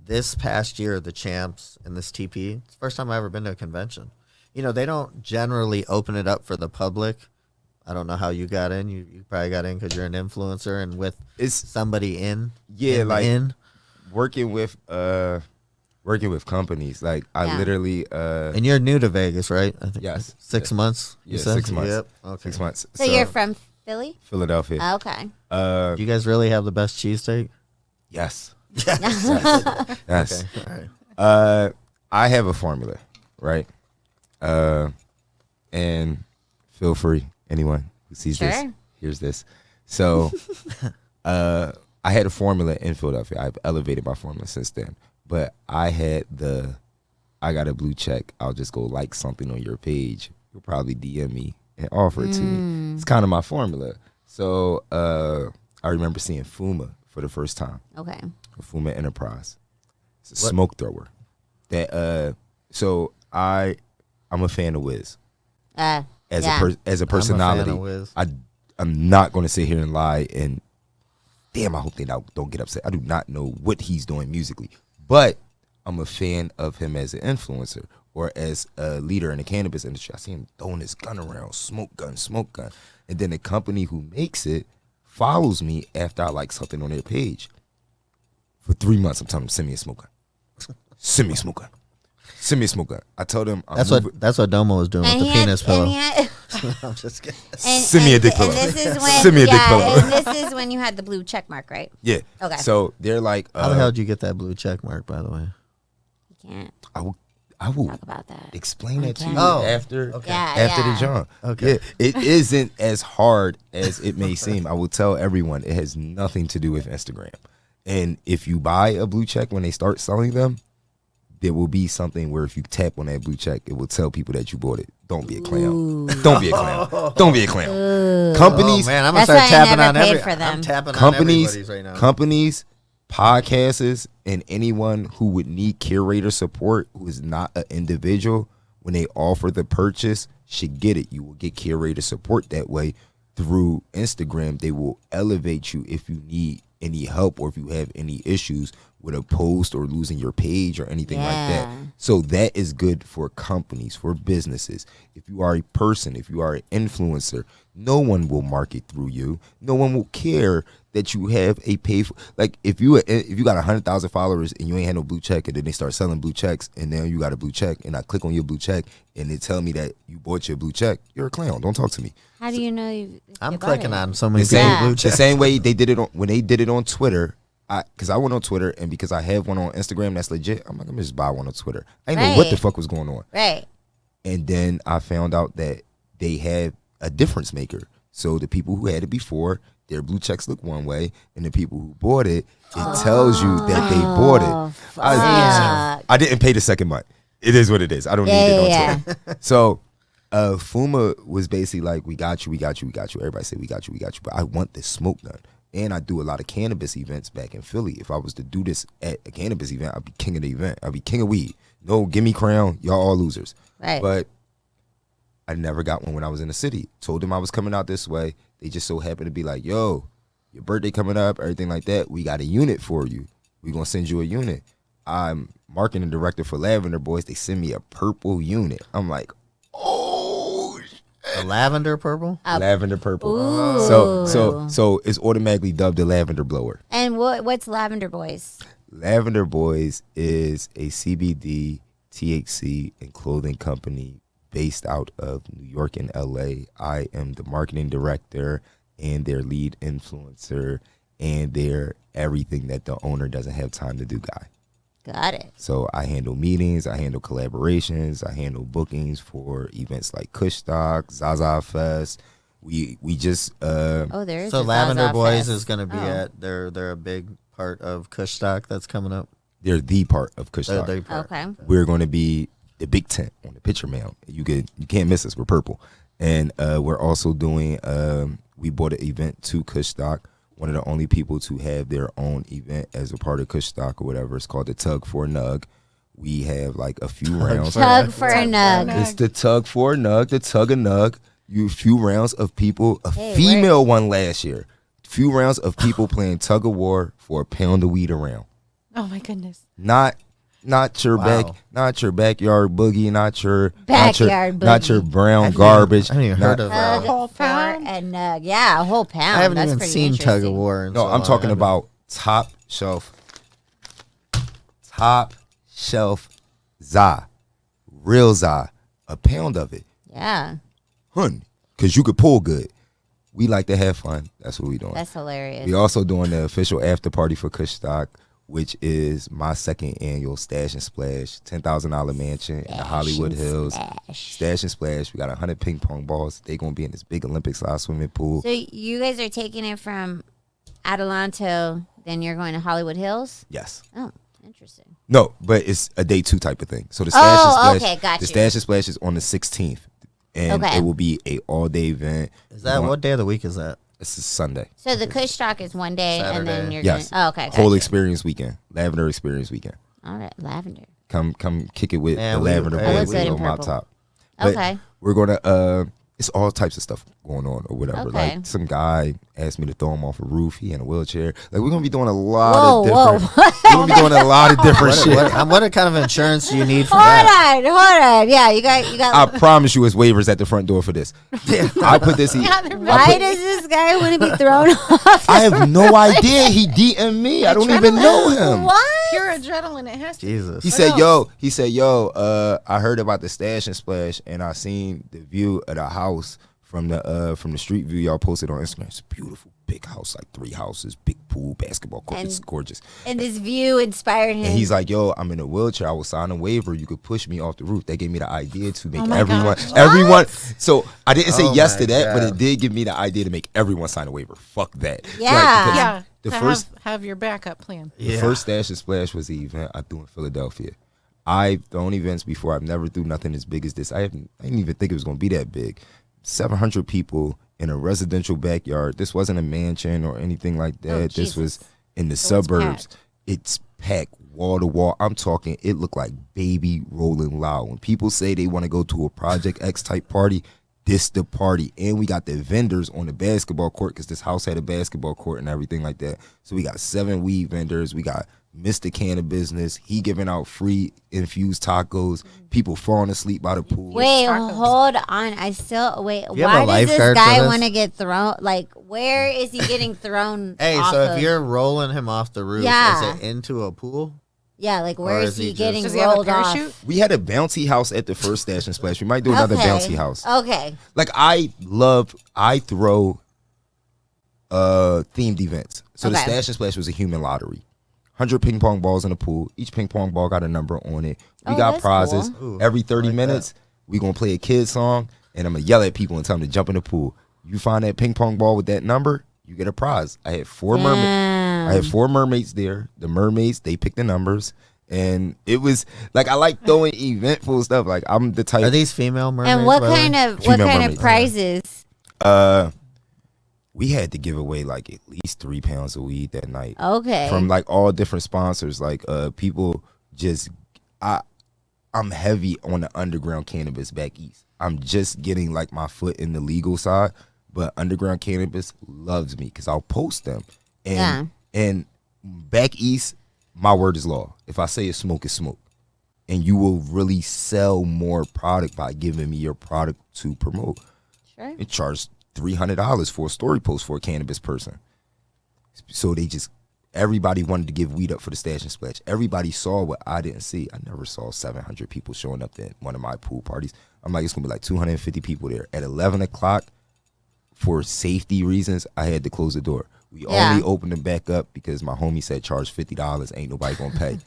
This past year, the Champs and this TP, it's the first time I've ever been to a convention. They don't generally open it up for the public. I don't know how you got in. You probably got in because you're an influencer and with somebody in. Yeah, in. working with companies. Like I literally. And you're new to Vegas, right? I think Yes. 6 months. Yeah, 6 months. Yep. Okay. 6 months. So you're from Philly? Philadelphia. Oh, okay. Do you guys really have the best cheesesteak? Yes. Yes. Yes. Okay. All right. I have a formula, right? And feel free, anyone who sees this, hears this. So, I had a formula in Philadelphia. I've elevated my formula since then. But I got a blue check. I'll just go like something on your page. You'll probably DM me and offer it to me. It's kind of my formula. So, I remember seeing Fuma for the first time. Okay. Fuma Enterprise. It's a smoke thrower. So I'm a fan of Wiz. As a personality, I'm not going to sit here and lie and damn, I hope they don't get upset. I do not know what he's doing musically, but I'm a fan of him as an influencer or as a leader in the cannabis industry. I see him throwing his gun around, smoke gun. And then the company who makes it follows me after I like something on their page. For 3 months, I'm telling them, send me a smoke gun. Send me a smoke gun. Send me a smoke gun. I told him that's what Domo was doing with the penis pillow. I'm just kidding. Send me a dick pillow. And this is when, send me a dick pillow. And this is when you had the blue check mark, right? Yeah. Okay. So they're like, how the hell did you get that blue check mark, by the way? You can't. I will talk about that. explain that to you Oh, after okay. after the jump. Okay. Yeah, it isn't as hard as it may seem. I will tell everyone it has nothing to do with Instagram. And if you buy a blue check when they start selling them, there will be something where if you tap on that blue check, it will tell people that you bought it. Don't be a clown. Don't be a clown. Don't be a clown. Companies, Oh, man, I'm gonna That's start why I tapping never on paid every. for them. I'm tapping companies, on everybody's right now. companies, podcasters, and anyone who would need curator support who is not an individual, when they offer the purchase, should get it. You will get curator support that way through Instagram. They will elevate you if you need any help or if you have any issues with a post or losing your page or anything like that. So that is good for companies, for businesses. If you are a person, if you are an influencer, no one will market through you. No one will care that you have a pay for, like if you got 100,000 followers and you ain't had no blue check, and then they start selling blue checks, and now you got a blue check, and I click on your blue check and they tell me that you bought your blue check, you're a clown. Don't talk to me. How do you know I'm clicking on so many The people same, blue the checks. same way they did it when they did it on Twitter. Because I went on Twitter, and because I have one on Instagram that's legit, I'm like, I'm just buy one on Twitter. I didn't know what the fuck was going on. Right. And then I found out that they have a difference maker. So the people who had it before, their blue checks look one way, and the people who bought it, it tells you that they bought it. I didn't pay the second month. It is what it is. I don't need it on Twitter. So Fuma was basically like, we got you. Everybody said we got you. But I want this smoke gun. And I do a lot of cannabis events back in Philly. If I was to do this at a cannabis event, I'd be king of the event. I'd be king of weed. No, give me crown. Y'all all losers. Right. But I never got one when I was in the city. Told them I was coming out this way. They just so happened to be like, yo, your birthday coming up, everything like that. We got a unit for you. We're going to send you a unit. I'm marketing director for Lavender Boys. They send me a purple unit. I'm like, oh, The lavender purple. lavender purple. Ooh. So it's automatically dubbed the lavender blower. And what's Lavender Boys? Lavender Boys is a CBD, THC, and clothing company based out of New York and LA. I am the marketing director and their lead influencer, and they're everything that the owner doesn't have time to do, guy. Got it. So I handle meetings, I handle collaborations, I handle bookings for events like Kushstock, Zaza Fest. We just There is. So a Lavender Zaza Boys Fest. is going to be at they're a big part of Kushstock that's coming up. they're the part of They're Kushstock. the part. Okay. We're going to be the big tent on the picture mound. You can't miss us. We're purple, and we're also doing. We bought an event to Kushstock. One of the only people to have their own event as a part of Kushstock or whatever. It's called the Tug for a Nug. We have like a few rounds. Tug for a nug. It's the Tug for a Nug, the Tug a Nug. You a few rounds of people. Hey, female one last year. Few rounds of people playing tug of war for a pound of weed around. Oh my goodness. Not your Wow. not your backyard boogie, not your Backyard not your boogie. brown garbage. I haven't even heard of Tug that. whole for pound? a nug. Yeah, a whole pound. I haven't That's even pretty seen Tug of interesting. War. in No, so I'm long. talking I haven't- about top shelf za, real za, a pound of it, Yeah, because you could pull good. We like to have fun. That's what we doing. that's hilarious. We also doing the official after party for Kushstock, which is my second annual Stash and Splash $10,000 mansion in the Hollywood Hills. Stash and Splash. We got 100 ping pong balls. They gonna be in this big Olympic size swimming pool. So you guys are taking it from Adelanto, then you're going to Hollywood Hills? Yes. Oh, interesting. No, but it's a day 2 type of thing. So the Stash and Splash. Okay, got the you. Stash and Splash is on the 16th, and Okay. it will be a all day event. Is that what day of the week is that? It's a Sunday. So the Kushstock is one day, and then Saturday. you're Yes. going. Oh, okay. Whole gotcha. experience weekend. Lavender experience weekend. All right, lavender. Come kick it with Man, the we- Lavender I Boys look good with in on my purple. top. But Okay. we're gonna it's all types of stuff going on or whatever. Okay. Like some guy asked me to throw him off a roof. He in a wheelchair. Like we're gonna be doing a lot Whoa, of different. whoa. We're gonna be doing a lot of different shit. What kind of insurance do you need for Hold that? on. Yeah, you got. I promise you, it's waivers at the front door for this. I put this. Why does this guy want to be thrown off? I have no idea. He DM'd me. I don't even know him. What? Pure adrenaline. It has to. Jesus. He said, "Yo, I heard about the Stash and Splash, and I seen the view of the house from the street view y'all posted on Instagram. It's beautiful. big house, like 3 houses, big pool, basketball court. It's gorgeous. And this view inspired him. And he's like, yo, I'm in a wheelchair. I will sign a waiver. You could push me off the roof. They gave me the idea to make everyone. So I didn't say yes to that, but it did give me the idea to make everyone sign a waiver. Fuck that. Yeah. The first have your backup plan. The first Stash and Splash was the event I threw in Philadelphia. I've thrown events before. I've never threw nothing as big as this. I didn't even think it was going to be that big. 700 people in a residential backyard. This wasn't a mansion or anything like that. This was in the suburbs. It's packed wall to wall. I'm talking, it looked like Baby Rolling Loud. When people say they want to go to a Project X type party, this the party. And we got the vendors on the basketball court because this house had a basketball court and everything like that. So we got 7 weed vendors. We got Mr. Cannabis. He giving out free infused tacos. People falling asleep by the pool. Wait, hold on. Why does this guy want to get thrown? Like, where is he getting thrown? If you're rolling him off the roof, is it into a pool? Yeah, like where is he getting rolled off? We had a bouncy house at the first Stash and Splash. We might do another bouncy house. Okay. Like I throw themed events. So the Stash and Splash was a human lottery. 100 ping pong balls in the pool. Each ping pong ball got a number on it. We got prizes. Cool. Every 30 minutes, we going to play a kid song, and I'm going to yell at people and tell them to jump in the pool. You find that ping pong ball with that number, you get a prize. I had 4 mermaids. I had 4 mermaids there. The mermaids, they picked the numbers. And it was like I like throwing eventful stuff. Like I'm the type. Are these female mermaids? And what kind of prizes? We had to give away like at least 3 pounds of weed that night. Okay. From like all different sponsors. Like people just I'm heavy on the underground cannabis back east. I'm just getting like my foot in the legal side, but underground cannabis loves me because I'll post them. And back east, my word is law. If I say it's smoke, it's smoke. And you will really sell more product by giving me your product to promote. Sure. It charged $300 for a story post for a cannabis person. So everybody wanted to give weed up for the Stash and Splash. Everybody saw what I didn't see. I never saw 700 people showing up at one of my pool parties. I'm like, it's going to be like 250 people there. At 11 o'clock, for safety reasons, I had to close the door. We only opened them back up because my homie said charge $50. Ain't nobody going to pay.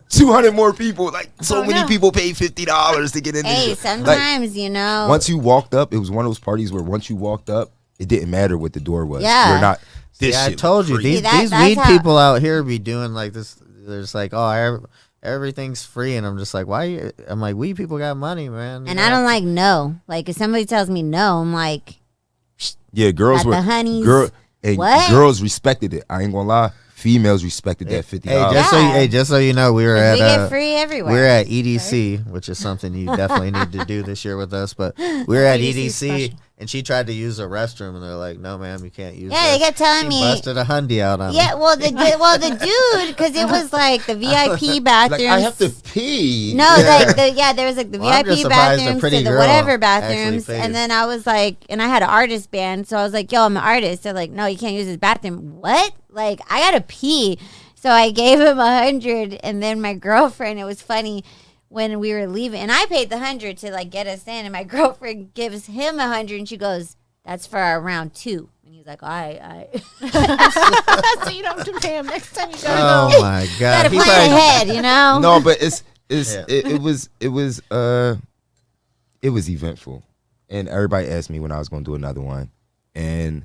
200 more people. Like, many people paid $50 to get in there. Hey, sometimes, once you walked up, it was one of those parties where once you walked up, it didn't matter what the door was. Yeah. You're not. I told you, these weed people out here be doing like this. There's like, everything's free. And I'm just like, why? I'm like, weed people got money, man. And I don't like no. Like, if somebody tells me no, I'm like, yeah, girls were. The honeys. Girls respected it. I ain't gonna lie. Females respected that $50. Just so you know, we get free everywhere. We're at EDC, which is something you definitely need to do this year with us. But we're at EDC, and she tried to use a restroom, and they're like, "No, ma'am, you can't use." Yeah, they kept telling me. Busted a hundy out on me. Yeah, the dude, because it was like the VIP bathrooms. Like, I have to pee. No, there was like the VIP bathrooms and the whatever bathrooms, and then I was like, and I had an artist band, so I was like, "Yo, I'm an artist." They're like, "No, you can't use this bathroom." What? Like, I gotta pee. So I gave him 100, and then my girlfriend, it was funny when we were leaving, and I paid the 100 to like get us in, and my girlfriend gives him 100, and she goes, "That's for our round 2." And he's like, "All right." So you don't have to pay him next time you go. Oh my god! Gotta plan ahead, No, but it was eventful, and everybody asked me when I was going to do another one, and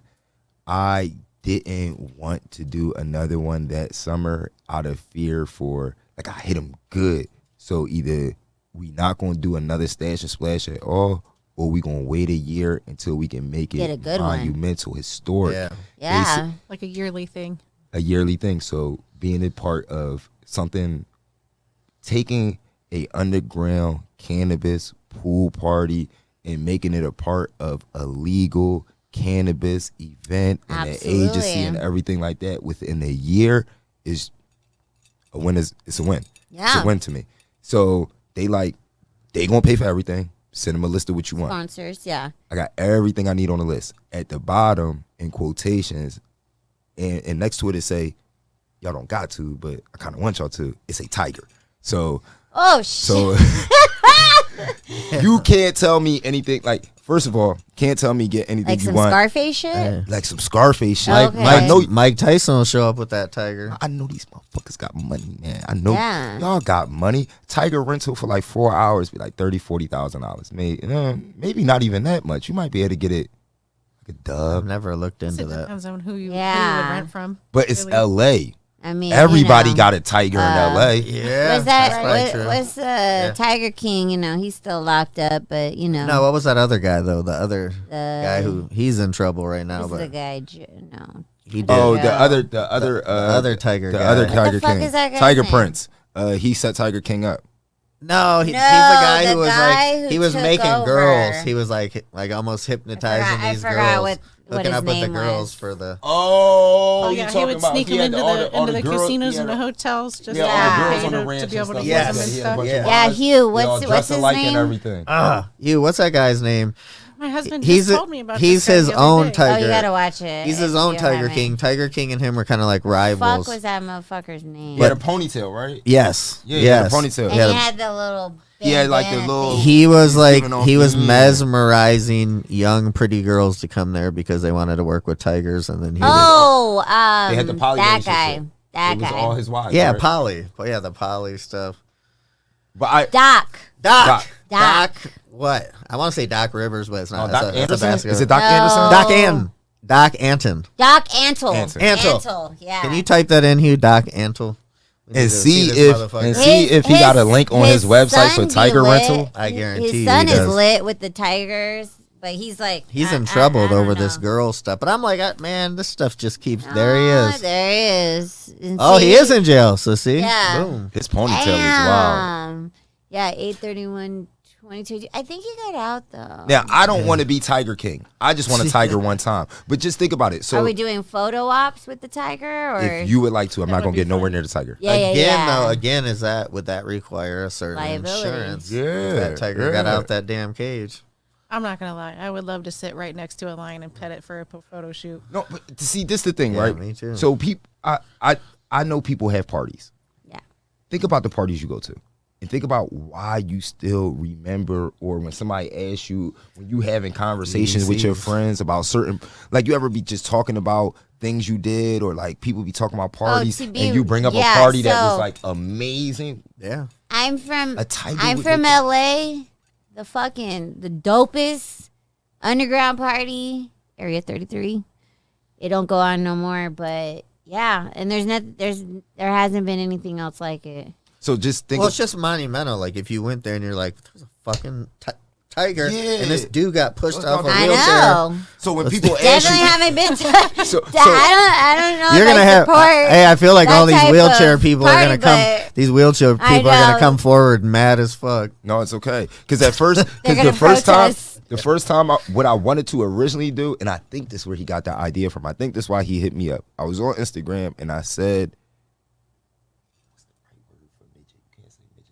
I didn't want to do another one that summer out of fear for, like, I hit them good. So either we not going to do another Stash and Splash at all, or we going to wait a year until we can make it monumental, historic. Yeah. Like a yearly thing. A yearly thing. So being a part of something, taking a underground cannabis pool party and making it a part of a legal cannabis event and an agency and everything like that within a year is a win. It's a win. Yeah. It's a win to me. So they gonna pay for everything. Send them a list of what you want. Sponsors, yeah. I got everything I need on the list. At the bottom, in quotations, and next to it say, y'all don't got to, but I kind of want y'all to. It's a tiger. So Oh shit! So you can't tell me anything. Like, first of all, can't tell me get anything like you some want. Scarface shit. Like some Scarface shit. Okay. Mike Tyson will show up with that tiger. I know these motherfuckers got money, man. I know Yeah. y'all got money. Tiger rental for like 4 hours be like $30,000-$40,000. Maybe not even that much. You might be able to get it like a dub. I've never looked into It that. depends on who you would rent from. But it's really. L.A. I mean, Everybody got a tiger in L.A. Yeah, What's that? What's Tiger King? You know, he's still locked up, but you know. No, what was that other guy though? The other guy who he's in trouble right now. Who's But the guy? No. he did. Oh, Yeah. the other Tiger the guy. other What the Tiger fuck King, is that guy's Tiger name? Prince. He set Tiger King up. No, he's the No, guy the who was guy like who he was took making over. girls. He was like almost hypnotizing I these forgot girls, what hooking his up with the name girls was. for the. Oh yeah, he would sneak them into the casinos and the hotels just all the girls on the to ranch be able to and use stuff them and like that. He had a stuff. bunch of Yeah. Yeah, wives. Hugh. They all What's dressed his alike and name? everything. You, what's that guy's name? My husband He's just told me about he's this guy his the other own day. Tiger. Oh, you gotta watch it. He's his if own you Tiger haven't. King. Tiger King and him were kind of like Fuck rivals. was that motherfucker's name? He had a ponytail, right? Yes. Yeah, he had a yes. ponytail. And Yeah. he had the little. He had, like, the bandana little- thing. He was He's like giving off he was the- mesmerizing young pretty girls to come there because they wanted to work with tigers, and then he Oh, They had the poly that guy. relationship. That It was guy. all his wives. yeah, right? poly. But yeah, the poly stuff. But Doc. Doc. Doc. What? I want to say Doc Rivers, but it's not. Doc That's a Anderson? basketball- Is it Doc No. Anderson? Doc Anton. Doc Anton. Doc Antle. Antle. Antle. Yeah. Can you type that in, Hugh? Doc Antle. We need And to see this if motherfucker. and see if he got a link on his website for son be Tiger lit. rental. I guarantee his you son he is does. lit with the Tigers, but he's like He's in trouble I don't over this know. girl stuff. But I'm like, man, this stuff just keeps. There he is. There he is. And Oh, see, he is in jail. So see, Yeah. boom. His ponytail is wild. Damn. Yeah, 8/31/22. I think he got out though. Now I don't want to be Tiger King. I just want a tiger one time. But just think about it. Are So we doing photo ops with the tiger, or if you would like to, I'm not would gonna be get nowhere fun. near the tiger. yeah, yeah, Again, yeah. though, again, would that require a certain Liability. insurance? Yeah, If that tiger got out that damn cage. I'm not gonna lie. I would love to sit right next to a lion and pet it for a photo shoot. No, but to see this the thing, Yeah, right? me too. So people, I know people have parties. Yeah. Think about the parties you go to, and think about why you still remember, or when somebody asks you, when you having conversations with your Easy. friends about certain, like you ever be just talking about things you did, or like people be talking about parties, to be- and you bring up a yeah, party that was so- like amazing. Yeah. I'm from A tiger I'm would from make it. LA. The dopest underground party, Area 33. It don't go on no more, but yeah, and there hasn't been anything else like it. So just think. Well, it's just monumental. Like if you went there and you're like, "There's a fucking tiger," Yeah. and this dude got pushed off a I wheelchair. know. so when people ask Definitely you, haven't been to. So- I don't know. You're if gonna I have. support Hey, I feel like that all these type wheelchair of people are party, gonna come. but These wheelchair I people are gonna know. come forward mad as fuck. no, it's okay. Because at first, They're because gonna protest. the first time, what I wanted to originally do, and I think this is where he got that idea from. I think this is why he hit me up. I was on Instagram and I said,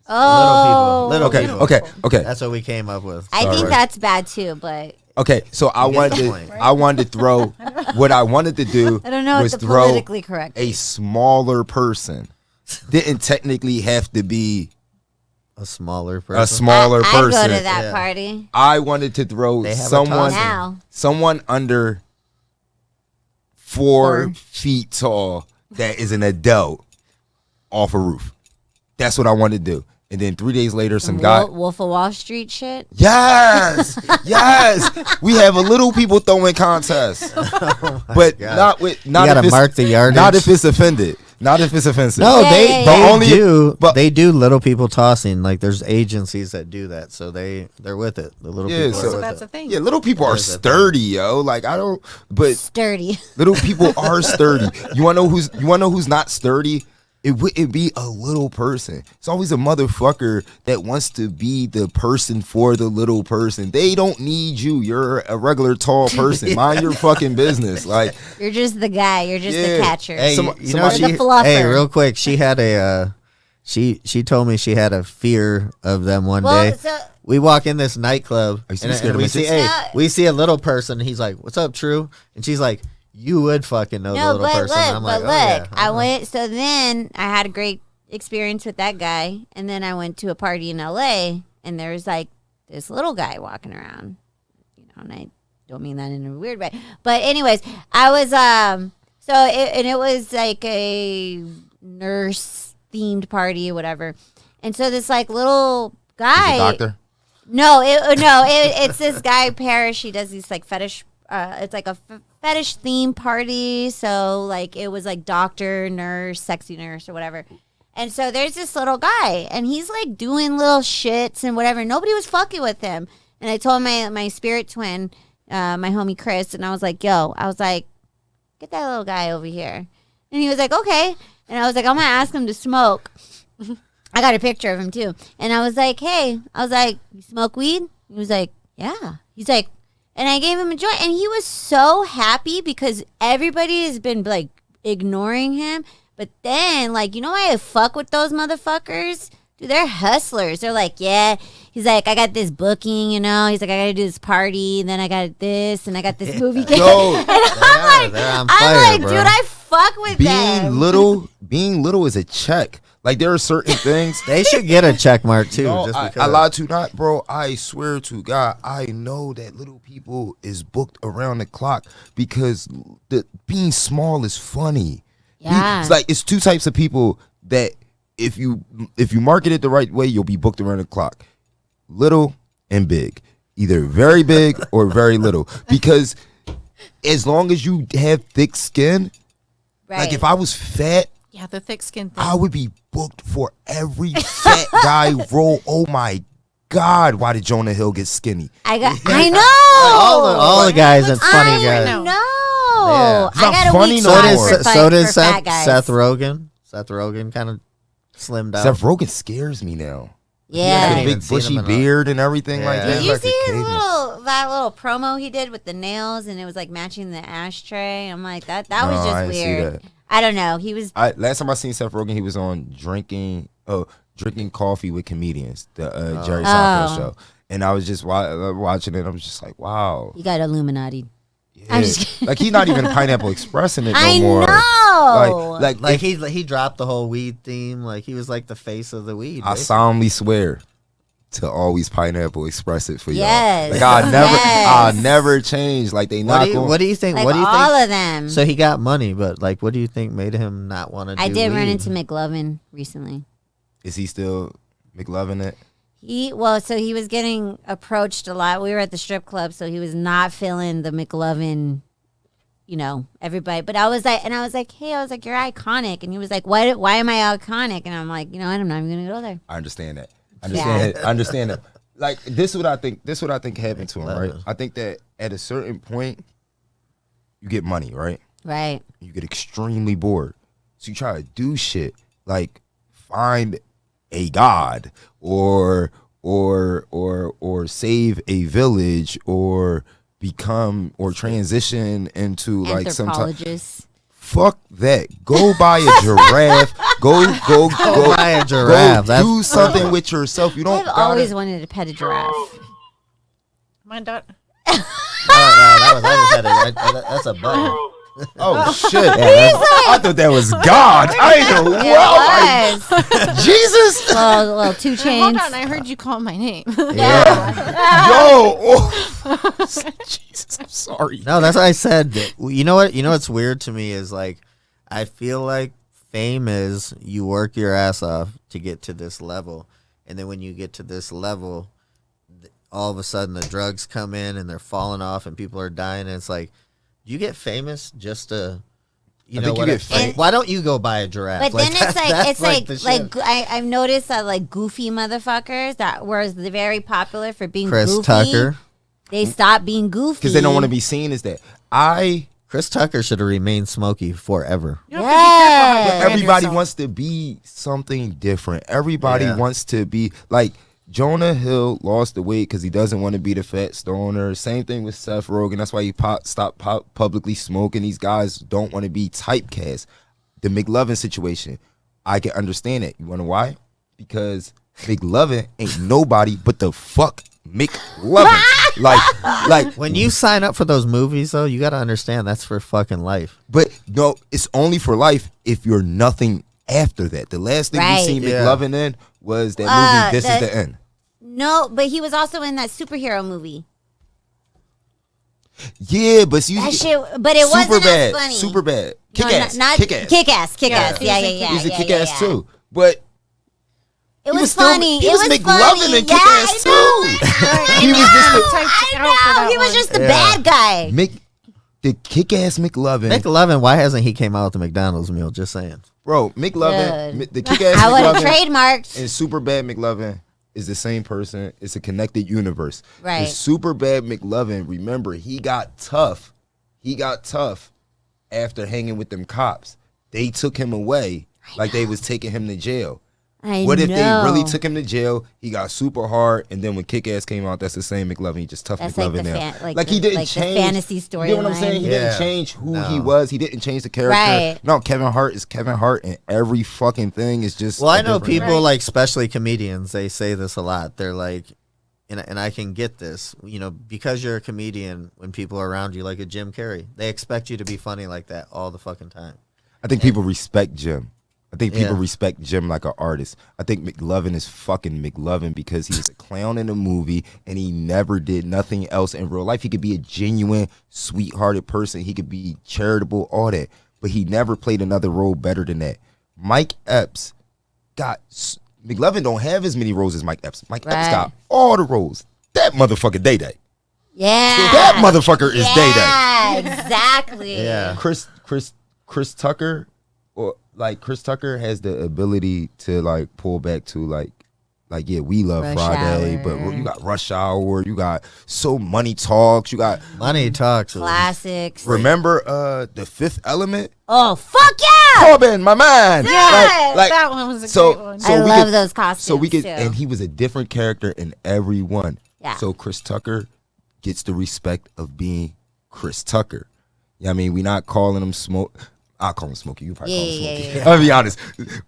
Oh, Little okay, people. okay. That's what we came up with. I think Sorry. that's bad too, but Okay, so I get the wanted point. to, I wanted to throw what I wanted to do I don't know was what the throw politically correct. a smaller person. Didn't technically have to be A smaller person. a smaller I'd person. go to that Yeah. party I wanted to throw They have a someone toss-in. now. someone under 4 feet tall that is an adult off a roof. That's what I wanted to do. And then 3 days later, some guy. Wolf of Wall Street shit. Yes, yes. We have a little people throwing contest, but God. not with not You gotta if it's, mark the yardage. Not if it's offended. Not if it's offensive. No, Yeah, they yeah, they yeah. Only- do. but- They do little people tossing. Like there's agencies that do that, so they're with it. The little Yeah, people so are with that's it. a thing. Yeah, little people are There's a thing. sturdy, yo. Like I don't, but Sturdy. little people are sturdy. You wanna know who's not sturdy? It wouldn't be a little person. It's always a motherfucker that wants to be the person for the little person. They don't need you. You're a regular tall person. Mind your fucking business. Like, You're just the guy. You're just Yeah. the catcher. Hey, Some- you know somebody- she. The fluffer. Hey, real quick, she had a. She told me she had a fear of them one day. well, so We walk in this nightclub Are you and, scared of we see, midgets? hey, we see a little person. He's like, "What's up, True?" And she's like, "You would fucking know the no, little but person." look, I'm like, but "Oh, yeah, look. I I know." went. So then I had a great experience with that guy, and then I went to a party in LA, and there was like this little guy walking around, and I don't mean that in a weird way, but anyways, I was it was like a nurse themed party or whatever, and so this like little guy, doctor. No, it's this guy Parrish. He does these like fetish. It's like a fetish theme party. So like it was like doctor, nurse, sexy nurse, or whatever. And so there's this little guy, and he's like doing little shits and whatever. Nobody was fucking with him. And I told my spirit twin, my homie Chris, and I was like, get that little guy over here. And he was like, okay. And I was like, I'm gonna ask him to smoke. I got a picture of him too. And I was like, hey, you smoke weed? He was like, yeah. He's like, and I gave him a joint, and he was so happy because everybody has been like ignoring him. But then, like, why I fuck with those motherfuckers? Dude, they're hustlers. They're like, yeah. He's like, I got this booking, He's like, I got to do this party, and then I got this, and I got this movie. Yo, and I'm like, dude, I fuck with them. Being little is a check. Like, there are certain things. They should get a check mark, too. No, just because. I lied to not, bro. I swear to God, I know that little people is booked around the clock because being small is funny. Yeah. It's like, it's two types of people that if you market it the right way, you'll be booked around the clock. Little and big. Either very big or very little. Because as long as you have thick skin, like if I was fat, yeah, the thick skin thing. I would be booked for every fat guy role. Oh my God, why did Jonah Hill get skinny? I know. All the guys and funny guys. I know. Yeah. I got a funny weak no spot more. for So did fat guys. Seth Rogen. Seth Rogen kind of slimmed out. Seth Rogen scares me now. Yeah. He Even has a big seen bushy him beard and everything Yeah. like that. Did you like see a caveman. that little promo he did with the nails, and it was like matching the ashtray? I'm like, that was No, I just didn't see weird. that. I don't know. He was. Last time I seen Seth Rogen, he was on drinking coffee with comedians, the Jerry Seinfeld show, and I was just watching it. I was just like, wow. You got Illuminati. Yeah. I'm just kidding. Like, he's not even Pineapple Expressing it no I more. know. Like he dropped the whole weed theme. Like, he was like the face of the weed. I solemnly swear to always Pineapple Express it for Yes. y'all. Like, Yes. I'll never change. Like, they not going. What do you think? Like What do you all think? of them. So he got money, but like, what do you think made him not want to do I did run weed? into McLovin recently. Is he still McLovin it? He was getting approached a lot. We were at the strip club, so he was not feeling the McLovin, everybody. But I was like, hey, you're iconic, and he was like, why am I iconic? And I'm like, I'm not even gonna go there. I understand that. I Yeah. understand that. Like, this is what I think. This is what I think happened to him, right? I think that at a certain point, you get money, right? Right. You get extremely bored, so you try to do shit like find a god or save a village or become or transition into like some type. Anthropologist. Fuck that. Go buy a giraffe. Go buy a giraffe. Go do something with yourself. You don't. I've always wanted to pet a giraffe. My daughter. No, I just had that's a button. Oh shit! I thought that was God. I ain't know. Wow, Jesus. Well, 2 Chainz. Hold on, I heard you call my name. Yeah. Yo. Oh. Jesus, I'm sorry. No, that's what I said. You know what? What's weird to me is like, I feel like fame is you work your ass off to get to this level, and then when you get to this level, all of a sudden the drugs come in and they're falling off and people are dying, and it's like, you get famous just to, why don't you go buy a giraffe? But then that's I've noticed that like goofy motherfuckers that were very popular for being Chris goofy. Tucker. They stopped being goofy Because they don't want to be seen as that. Chris Tucker should have remained smoky forever. You have to be careful how you Yeah. brand Everybody yourself. wants to be something different. Everybody Yeah. wants to be like Jonah Hill lost the weight because he doesn't want to be the fat stoner. Same thing with Seth Rogen. That's why he stopped publicly smoking. These guys don't want to be typecast. The McLovin situation, I can understand it. You want to know why? Because McLovin ain't nobody but the fuck McLovin. like When you sign up for those movies, though, you got to understand that's for fucking life. But no, it's only for life if you're nothing after that. The last thing we seen Yeah. McLovin in was that movie, This Is the End. No, but he was also in that superhero movie. Yeah, but That shit, but it wasn't as funny. Super bad. Kick No, ass. not Kick ass. Kick ass. Kick ass. Yeah. Yeah. He's a yeah, kick yeah, ass yeah. too. But It was was still- funny. he It was was McLovin funny. and Kick-Ass too. He was just I know. He was just the bad guy. the kick ass McLovin. McLovin, why hasn't he came out with the McDonald's meal? Just saying. Bro, McLovin, Dude. the kick ass I would have McLovin trademarked. and Super Bad McLovin is the same person. It's a connected universe. Right. And Super Bad McLovin, remember, he got tough. He got tough after hanging with them cops. They took him away like they was taking him to jail. What if they really took him to jail? He got super hard, and then when Kick Ass came out, that's the same McLovin. He just tough That's McLovin like the now. like he didn't the change. fantasy You storyline. know what I'm saying? He didn't Yeah. change who No. he was. He didn't change the character. Right. No, Kevin Hart is Kevin Hart, and every fucking thing is just. Well, a I know different- people like, especially comedians, they say this a lot. They're like, and I can get this, you know, because you're a comedian, when people are around you, like a Jim Carrey, they expect you to be funny like that all the fucking time. I think people respect Jim. I think people Yeah. respect Jim like an artist. I think McLovin is fucking McLovin because he was a clown in a movie and he never did nothing else in real life. He could be a genuine, sweethearted person. He could be charitable, all that. But he never played another role better than that. Mike Epps got... McLovin don't have as many roles as Mike Epps. Mike Epps got all the roles. That motherfucker Day-Day. Yeah. That motherfucker is Day-Day. Yeah, exactly. Yeah. Chris Tucker, or like Chris Tucker has the ability to like pull back to like yeah, we love Rush Friday, Hour. but you got Rush Hour, you got So Money Talks, you got Money talks. Classics. remember The Fifth Element? Oh, fuck yeah. Corbin, my man. Yes, that one was a great one. I we love could- those costumes. So we could, too. and he was a different character in every one. Yeah. So Chris Tucker gets the respect of being Chris Tucker. Yeah, I mean, we not calling him Smoke. I call him Smokey. You probably call him Smokey. Yeah. I'll be honest.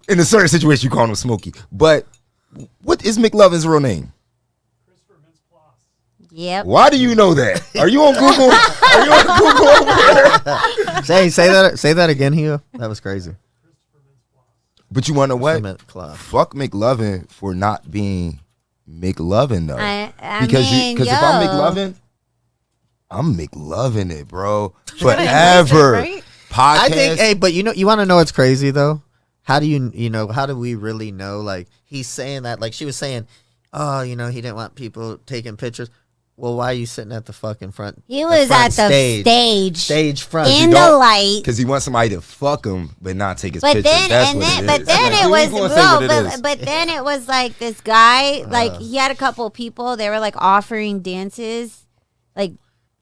In a certain situation, you call him Smokey. But what is McLovin's real name? Yep. Why do you know that? Are you on Google? Are you on Google over there? Say that again, Hugh. That was crazy. But you want to know what? Cement cloth. Fuck McLovin for not being McLovin though. I because mean, if I'm McLovin, I'm McLovin it, bro. Forever. Right? Podcast. I think, hey, but you want to know what's crazy though? How do how do we really know? Like, he's saying that, like she was saying, oh, he didn't want people taking pictures. Well, why are you sitting at the fucking front? He was at the stage front in the light. Because he wants somebody to fuck him, but not take his But picture. then, That's and what then, it is. but then Like, it who's was gonna say what it is? but then it was like this guy, like he had a couple of people. They were like offering dances, like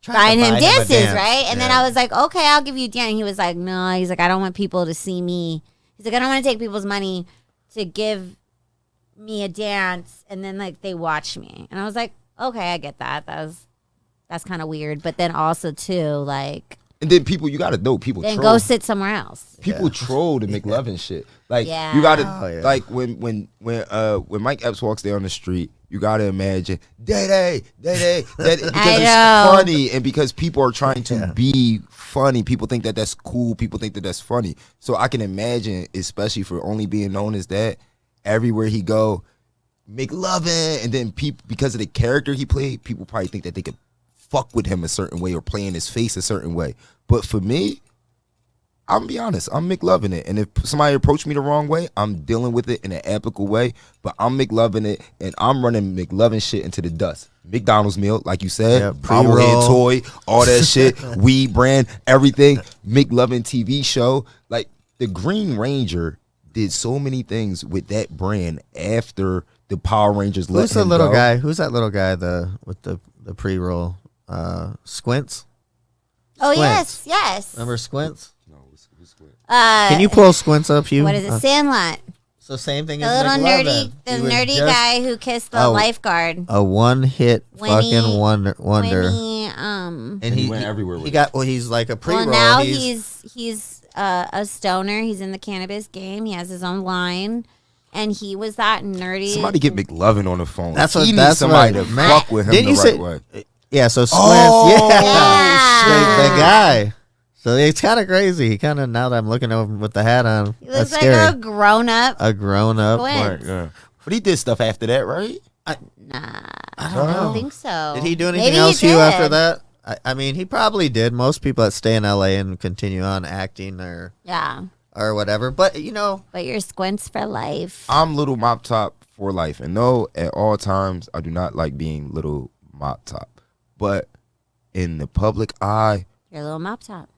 buying him a dances, dance. right? And then Yeah. I was like, okay, I'll give you a dance. And he was like, no. He's like, I don't want people to see me. He's like, I don't want to take people's money to give me a dance, and then like they watch me. And I was like, okay, I get that. That's kind of weird. But then also too, like, And then people, you gotta know, people then troll. go sit somewhere else. People troll the McLovin shit. Like Yeah. you gotta Oh, yeah. like when Mike Epps walks down the street, you gotta imagine Day because it's know. funny, and because people are trying to be funny, people think that that's cool. People think that that's funny. So I can imagine, especially for only being known as that, everywhere he go, McLovin, and then people, because of the character he played, people probably think that they could fuck with him a certain way or play in his face a certain way. But for me, I'm gonna be honest, I'm McLovin it. And if somebody approached me the wrong way, I'm dealing with it in an ethical way. But I'm McLovin it, and I'm running McLovin shit into the dust. McDonald's meal, like you said, Yeah, bobblehead pre-roll. toy, all that shit, weed brand, everything. McLovin TV show. Like the Green Ranger did so many things with that brand after the Power Rangers let Who's the him little go. guy? Who's that little guy with the pre-roll? Squints? Oh Squints. yes. Remember Squints? Can you pull Squints up, Hugh? What is it? Sandlot. So same thing The as little McLovin. the He was nerdy just guy who kissed the Oh. lifeguard. A one-hit Winnie- fucking wonder. When And he went everywhere with He it. got. Well, he's like a pre-roll. well now he's a stoner. He's in the cannabis game. He has his own line, and he was that nerdy. Somebody get McLovin on the phone. That's he what. needs That's somebody what, to fuck with him Didn't the you right say? way. Yeah. So Squints. Oh, yeah. shit. The guy. So it's kind of crazy. He kind of, now that I'm looking over with the hat on, He looks that's like scary. a grown up. A grown up. Twins. Right, yeah. But he did stuff after that, right? Nah, I I don't know. don't think so. Did he do anything Maybe else he to you after did. that? I mean, he probably did. Most people that stay in LA and continue on acting or whatever. But you know, But you're squints for life. I'm Little Mop Top for life. And no, at all times, I do not like being Little Mop Top. But in the public eye, You're a little mop top.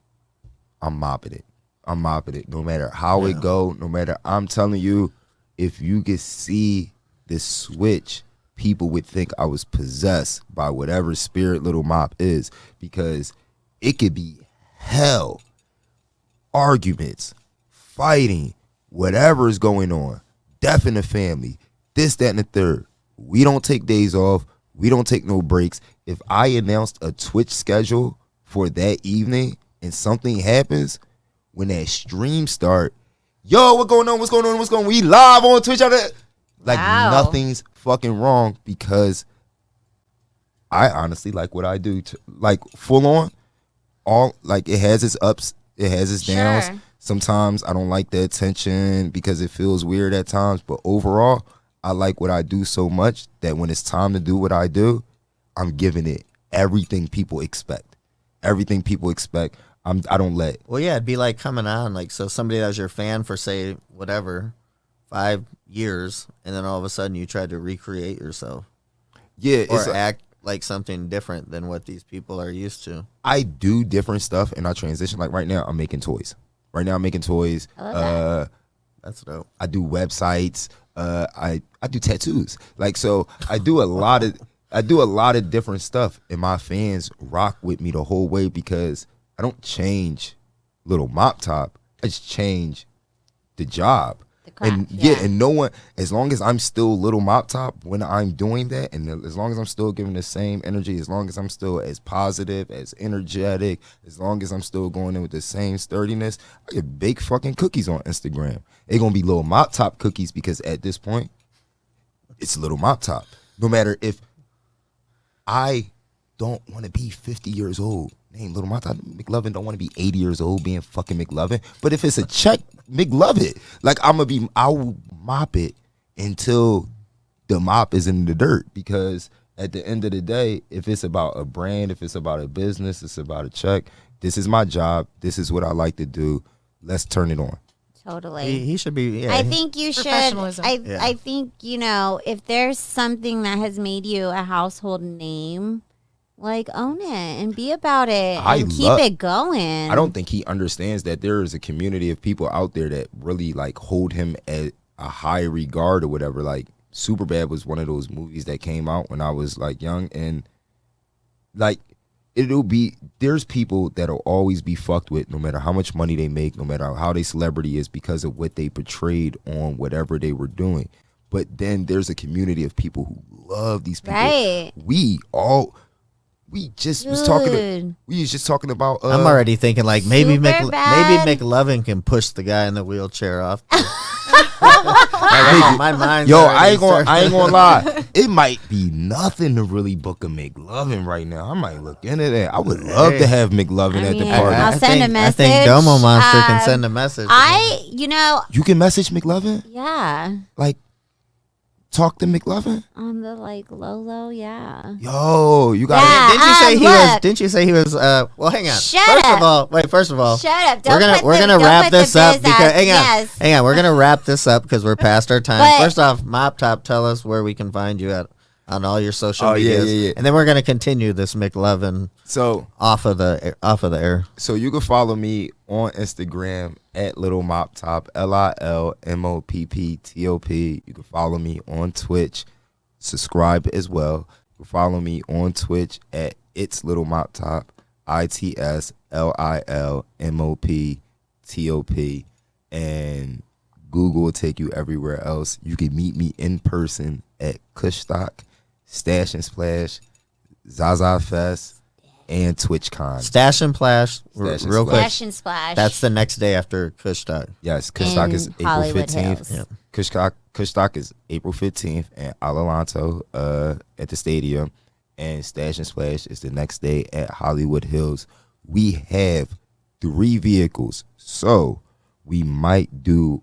I'm mopping it. I'm mopping it. No matter how it go, no matter, I'm telling you, if you could see this switch, people would think I was possessed by whatever spirit Little Mop is, because it could be hell, arguments, fighting, whatever is going on, death in the family, this, that, and the third. We don't take days off. We don't take no breaks. If I announced a Twitch schedule for that evening and something happens, when that stream start, yo, what's going on? What's going on? What's going on? We live on Twitch. Like, nothing's fucking wrong, because I honestly like what I do. Like, full on, all, like, it has its ups, it has its downs. Sure. Sometimes I don't like the attention because it feels weird at times, but overall, I like what I do so much that when it's time to do what I do, I'm giving it everything people expect. Everything people expect. I don't let. well, yeah, it'd be like coming on, like, so somebody that was your fan for, say, whatever, 5 years, and then all of a sudden you tried to recreate yourself. Yeah, Or act like something different than what these people are used to. I do different stuff and I transition. Like right now, I'm making toys. Right now, I'm making toys. I love That's dope. I do websites. I do tattoos. Like, so I do a lot of different stuff, and my fans rock with me the whole way, because I don't change Little Mop Top. I just change the job. The craft, And yeah. and no one, as long as I'm still Little Mop Top when I'm doing that, and as long as I'm still giving the same energy, as long as I'm still as positive, as energetic, as long as I'm still going in with the same sturdiness, I get big fucking cookies on Instagram. They're gonna be Little Mop Top cookies, because at this point, it's Little Mop Top. No matter if I don't want to be 50 years old. Name Little Mop Top. McLovin don't want to be 80 years old being fucking McLovin. But if it's a check, McLove it. Like, I will mop it until the mop is in the dirt. Because at the end of the day, if it's about a brand, if it's about a business, it's about a check, this is my job. This is what I like to do. Let's turn it on. Totally. He should be, yeah. I think you should. Professionalism. I think, you know, if there's something that has made you a household name, like, own it and be about it and keep it going. I don't think he understands that there is a community of people out there that really, like, hold him at a high regard or whatever. Like, Superbad was one of those movies that came out when I was, like, young, and, like, there's people that'll always be fucked with, no matter how much money they make, no matter how they celebrity is, because of what they portrayed on whatever they were doing. But then there's a community of people who love these people. Right. We was just talking about. I'm already thinking, like, maybe Superbad. McLovin can push the guy in the wheelchair off. My mind's Yo, already I ain't gonna lie. It might be nothing to really book a McLovin right now. I might look into that. I would love to have McLovin at the party. I'll send a message. I think Domo Monster can send a message. You can message McLovin? Yeah. Like, talk to McLovin? On the, like, low, yeah. Yo, you got Yeah. Didn't you say he was well, hang on. Shut First of all. Shut up. We're gonna wrap this up because hang on, we're gonna wrap this up because we're past our time. But- First off, Mop Top, tell us where we can find you at on all your social medias. Yeah. And then we're gonna continue this McLovin off of the air. So you can follow me on Instagram at Little Mop Top, LILMOPPTOP. You can follow me on Twitch. Subscribe as well. You can follow me on Twitch at It's Little Mop Top, ITSLILMOPTOP. And Google will take you everywhere else. You can meet me in person at Kushstock, Stash and Splash, Zaza Fest, and TwitchCon. Stash and Splash, real quick. Splash and Splash. That's the next day after Kushstock. Yes, Kushstock is April Hollywood 15th. Hills. Kushstock is April 15th at Alalanto at the stadium. And Stash and Splash is the next day at Hollywood Hills. We have 3 vehicles. So we might do.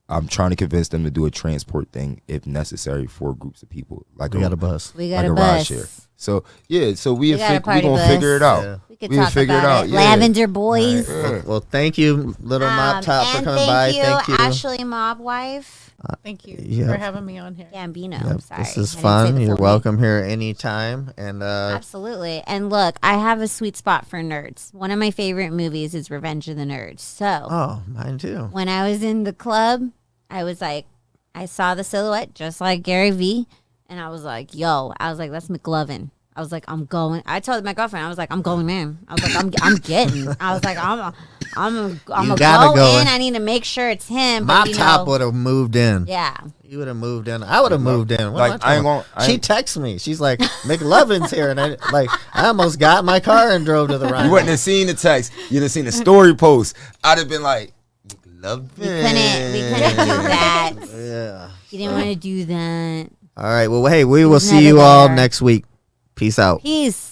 I'm trying to convince them to do a transport thing if necessary for groups of people. Like we got a bus. We got like a ride bus. share. So yeah, so we got a we party gonna bus. figure it out. Yeah. We could We talk figure it about out, it. yeah. Lavender Boys. Well, thank you, Little Mop Top, for and coming by. thank you, Thank you. Ashlee MobWife. Thank you Yep. for having me on here. Gambino. Yep, Sorry. this is I didn't say fun. the You're full welcome here anytime. And name. Absolutely. And look, I have a sweet spot for nerds. One of my favorite movies is Revenge of the Nerds. So oh, mine too. when I was in the club, I was like, I saw the silhouette just like Gary Vee, and I was like, that's McLovin. I was like, I'm going. I told my girlfriend, I was like, I'm going in. I was like, I'm getting. I was like, I'm gonna go in. I need to make sure it's him. Mop But, Top would have moved in. yeah. You would have moved in. I would have moved in. What Like, am I talking about? She texted me. She's like, McLovin's here. And I almost got in my car and drove to the ride. You wouldn't have seen the text. You'd have seen the story post. I'd have been like, McLovin. We couldn't do that. Yeah. You didn't want to do that. All right. Well, hey, we will was see you never all there. next week. Peace out. Peace.